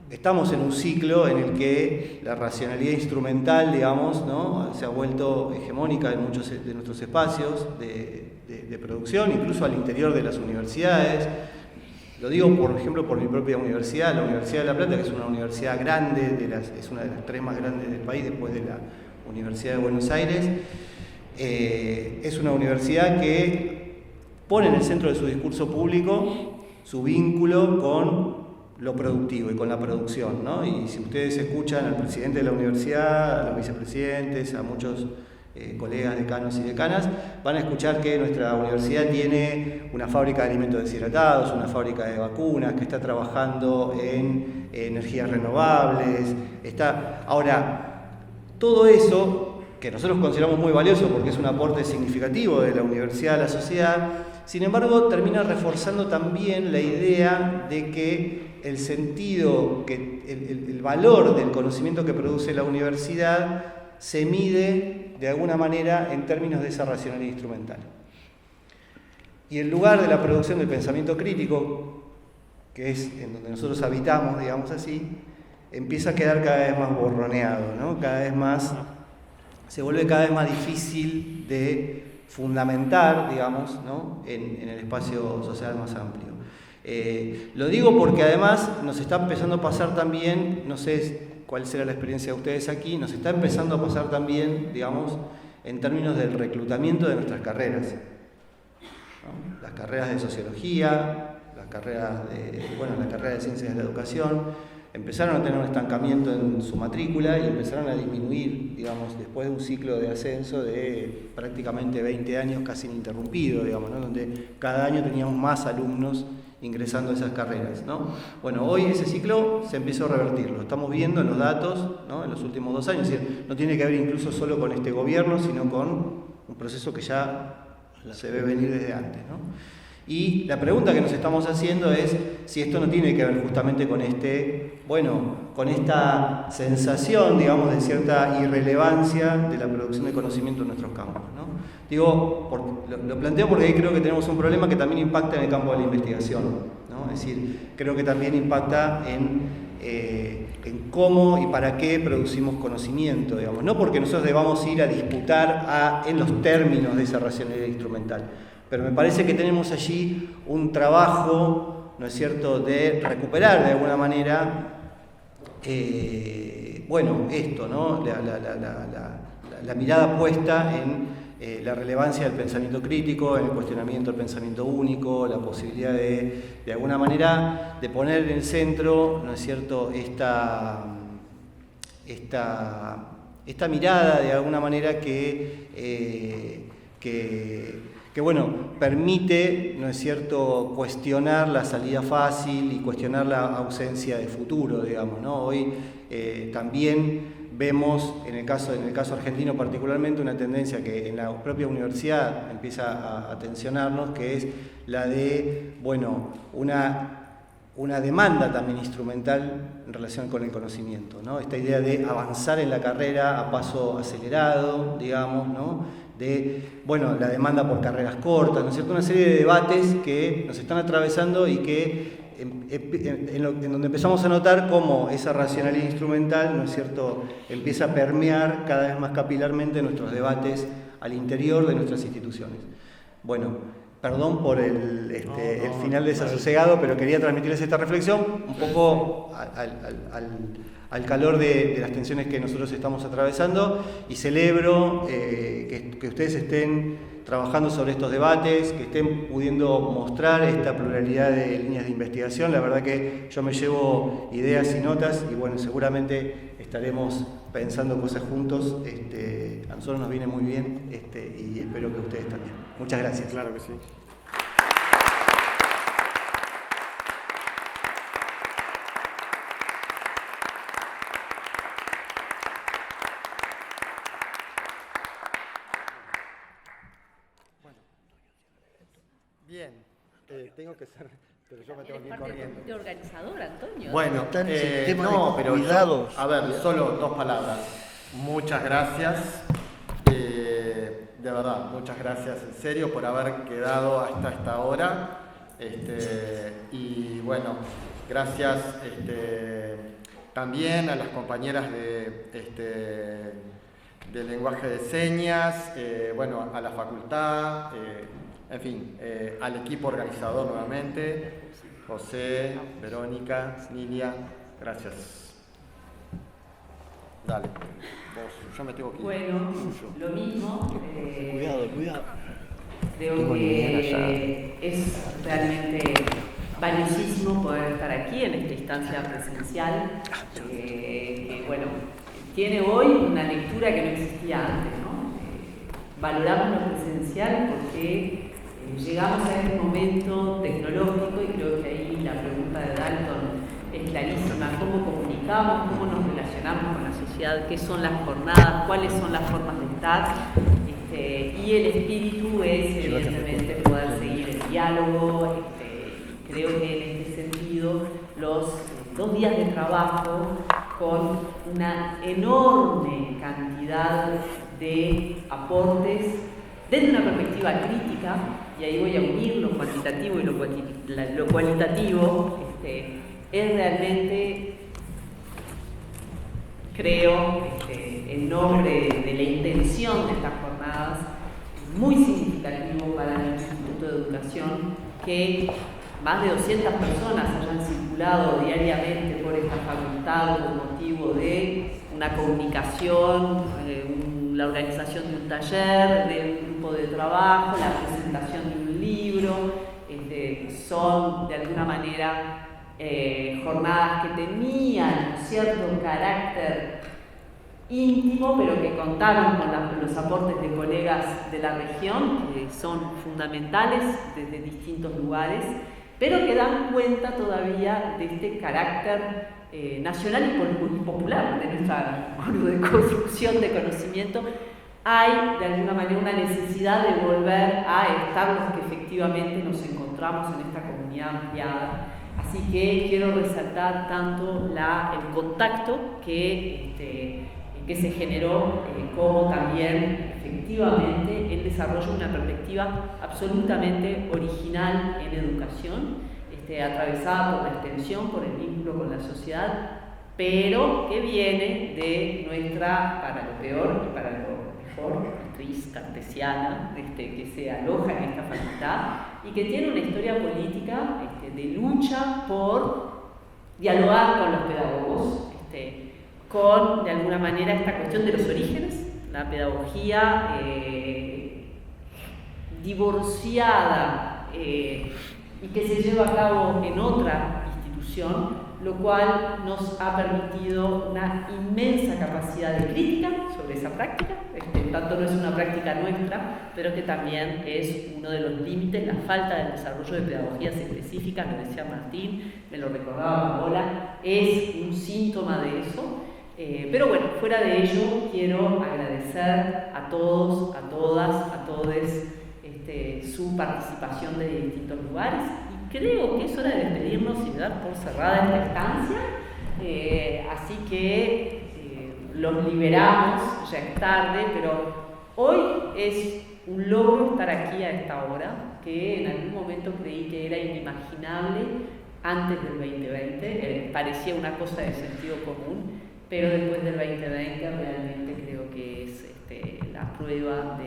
S6: estamos en un ciclo en el que la racionalidad instrumental, digamos, ¿no?, se ha vuelto hegemónica en muchos de nuestros espacios de producción, incluso al interior de las universidades. Lo digo, por ejemplo, por mi propia universidad, la Universidad de La Plata, que es una universidad grande, es una de las 3 más grandes del país después de la Universidad de Buenos Aires. Es una universidad que pone en el centro de su discurso público su vínculo con lo productivo y con la producción, ¿no? Y si ustedes escuchan al presidente de la universidad, a los vicepresidentes, a muchos colegas decanos y decanas, van a escuchar que nuestra universidad tiene una fábrica de alimentos deshidratados, una fábrica de vacunas, que está trabajando en energías renovables. Ahora, todo eso, que nosotros consideramos muy valioso porque es un aporte significativo de la universidad a la sociedad, sin embargo, termina reforzando también la idea de que el sentido, el valor del conocimiento que produce la universidad se mide de alguna manera en términos de esa racionalidad instrumental. Y el lugar de la producción del pensamiento crítico, que es en donde nosotros habitamos, digamos así, empieza a quedar cada vez más borroneado, ¿no? Se vuelve cada vez más difícil de fundamentar, digamos, ¿no?, en el espacio social más amplio. Lo digo porque además nos está empezando a pasar también, no sé cuál será la experiencia de ustedes aquí, nos está empezando a pasar también, digamos, en términos del reclutamiento de nuestras carreras, ¿no? Las carreras de sociología, la carrera de ciencias de la educación, empezaron a tener un estancamiento en su matrícula y empezaron a disminuir, digamos, después de un ciclo de ascenso de prácticamente 20 años casi ininterrumpido, digamos, ¿no?, donde cada año teníamos más alumnos ingresando a esas carreras, ¿no? Bueno, hoy ese ciclo se empezó a revertir, lo estamos viendo en los datos, ¿no? En los últimos 2 años, es decir, no tiene que ver incluso solo con este gobierno, sino con un proceso que ya se ve venir desde antes, ¿no? Y la pregunta que nos estamos haciendo es si esto no tiene que ver justamente con con esta sensación, digamos, de cierta irrelevancia de la producción de conocimiento en nuestros campos, ¿no? Digo, lo planteo porque ahí creo que tenemos un problema que también impacta en el campo de la investigación, ¿no? Es decir, creo que también impacta en cómo y para qué producimos conocimiento, digamos, no porque nosotros debamos ir a disputar en los términos de esa racionalidad instrumental, pero me parece que tenemos allí un trabajo, ¿no es cierto?, de recuperar de alguna manera, esto, ¿no?, la mirada puesta en la relevancia del pensamiento crítico, en el cuestionamiento del pensamiento único, la posibilidad de alguna manera, de poner en el centro, ¿no es cierto?, esta mirada de alguna manera que permite, ¿no es cierto?, cuestionar la salida fácil y cuestionar la ausencia de futuro, digamos, ¿no? Hoy también vemos, en el caso argentino particularmente, una tendencia que en la propia universidad empieza a tensionarnos, que es la de, una demanda también instrumental en relación con el conocimiento, ¿no? Esta idea de avanzar en la carrera a paso acelerado, digamos, ¿no?, de, la demanda por carreras cortas, ¿no es cierto?, una serie de debates que nos están atravesando y que en donde empezamos a notar cómo esa racionalidad instrumental, ¿no es cierto?, empieza a permear cada vez más capilarmente nuestros debates al interior de nuestras instituciones. Perdón por el final desasosegado, pero quería transmitirles esta reflexión un poco al calor de las tensiones que nosotros estamos atravesando, y celebro que ustedes estén trabajando sobre estos debates, que estén pudiendo mostrar esta pluralidad de líneas de investigación. La verdad que yo me llevo ideas y notas y seguramente estaremos pensando cosas juntos. A nosotros nos viene muy bien y espero que ustedes también. Muchas gracias.
S1: Claro que sí. Bien, tengo que ser, pero yo me tengo que ir corriendo.
S4: De organizador, Antonio.
S1: Bueno, pero
S2: cuidados.
S1: a ver, solo 2 palabras. Muchas gracias, de verdad, muchas gracias en serio por haber quedado hasta esta hora. Y gracias también a las compañeras de lenguaje de señas, a la facultad. En fin, al equipo organizador nuevamente, José, Verónica, Nilia, gracias. Dale, vos, yo me tengo que ir.
S5: Bueno, lo mismo.
S2: Cuidado.
S5: Creo que es realmente valiosísimo poder estar aquí en esta instancia presencial, que tiene hoy una lectura que no existía antes, ¿no? Valoramos lo presencial porque llegamos a este momento tecnológico y creo que ahí la pregunta de Dalton es clarísima: cómo comunicamos, cómo nos relacionamos con la sociedad, qué son las jornadas, cuáles son las formas de estar, y el espíritu es evidentemente poder seguir el diálogo. Creo que en este sentido los 2 días de trabajo con una enorme cantidad de aportes desde una perspectiva crítica, y ahí voy a unir lo cuantitativo y lo cualitativo, es realmente, creo, en nombre de la intención de estas jornadas, muy significativo para el Instituto de Educación que más de 200 personas hayan circulado diariamente por esta facultad con motivo de una comunicación, la organización de un taller, de un grupo de trabajo, la presentación de un libro. Son de alguna manera jornadas que tenían cierto carácter íntimo, pero que contaron con los aportes de colegas de la región, que son fundamentales desde distintos lugares, pero que dan cuenta todavía de este carácter nacional y popular de nuestra de construcción de conocimiento. Hay de alguna manera una necesidad de volver a estar los que efectivamente nos encontramos en esta comunidad ampliada. Así que quiero resaltar tanto el contacto que se generó, como también efectivamente el desarrollo de una perspectiva absolutamente original en educación, atravesada por la extensión, por el vínculo con la sociedad, pero que viene de nuestra, para lo peor y para lo mejor, matriz cartesiana, que se aloja en esta facultad y que tiene una historia política de lucha por dialogar con los pedagogos, con de alguna manera esta cuestión de los orígenes, la pedagogía divorciada y que se lleva a cabo en otra institución, lo cual nos ha permitido una inmensa capacidad de crítica sobre esa práctica. Tanto no es una práctica nuestra, pero que también es uno de los límites, la falta del desarrollo de pedagogías específicas, lo decía Martín, me lo recordaba Paola, es un síntoma de eso. Pero bueno, fuera de ello, quiero agradecer a todos, a todas, a todes su participación de distintos lugares, y creo que es hora de despedirnos y dar por cerrada esta estancia, así que los liberamos, ya es tarde, pero hoy es un logro estar aquí a esta hora, que en algún momento creí que era inimaginable antes del 2020, parecía una cosa de sentido común, pero después del 2020 realmente creo que es la prueba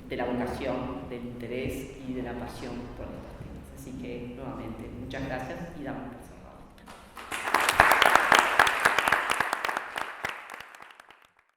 S5: de la vocación, del interés y de la pasión por estos temas. Así que nuevamente, muchas gracias y damos.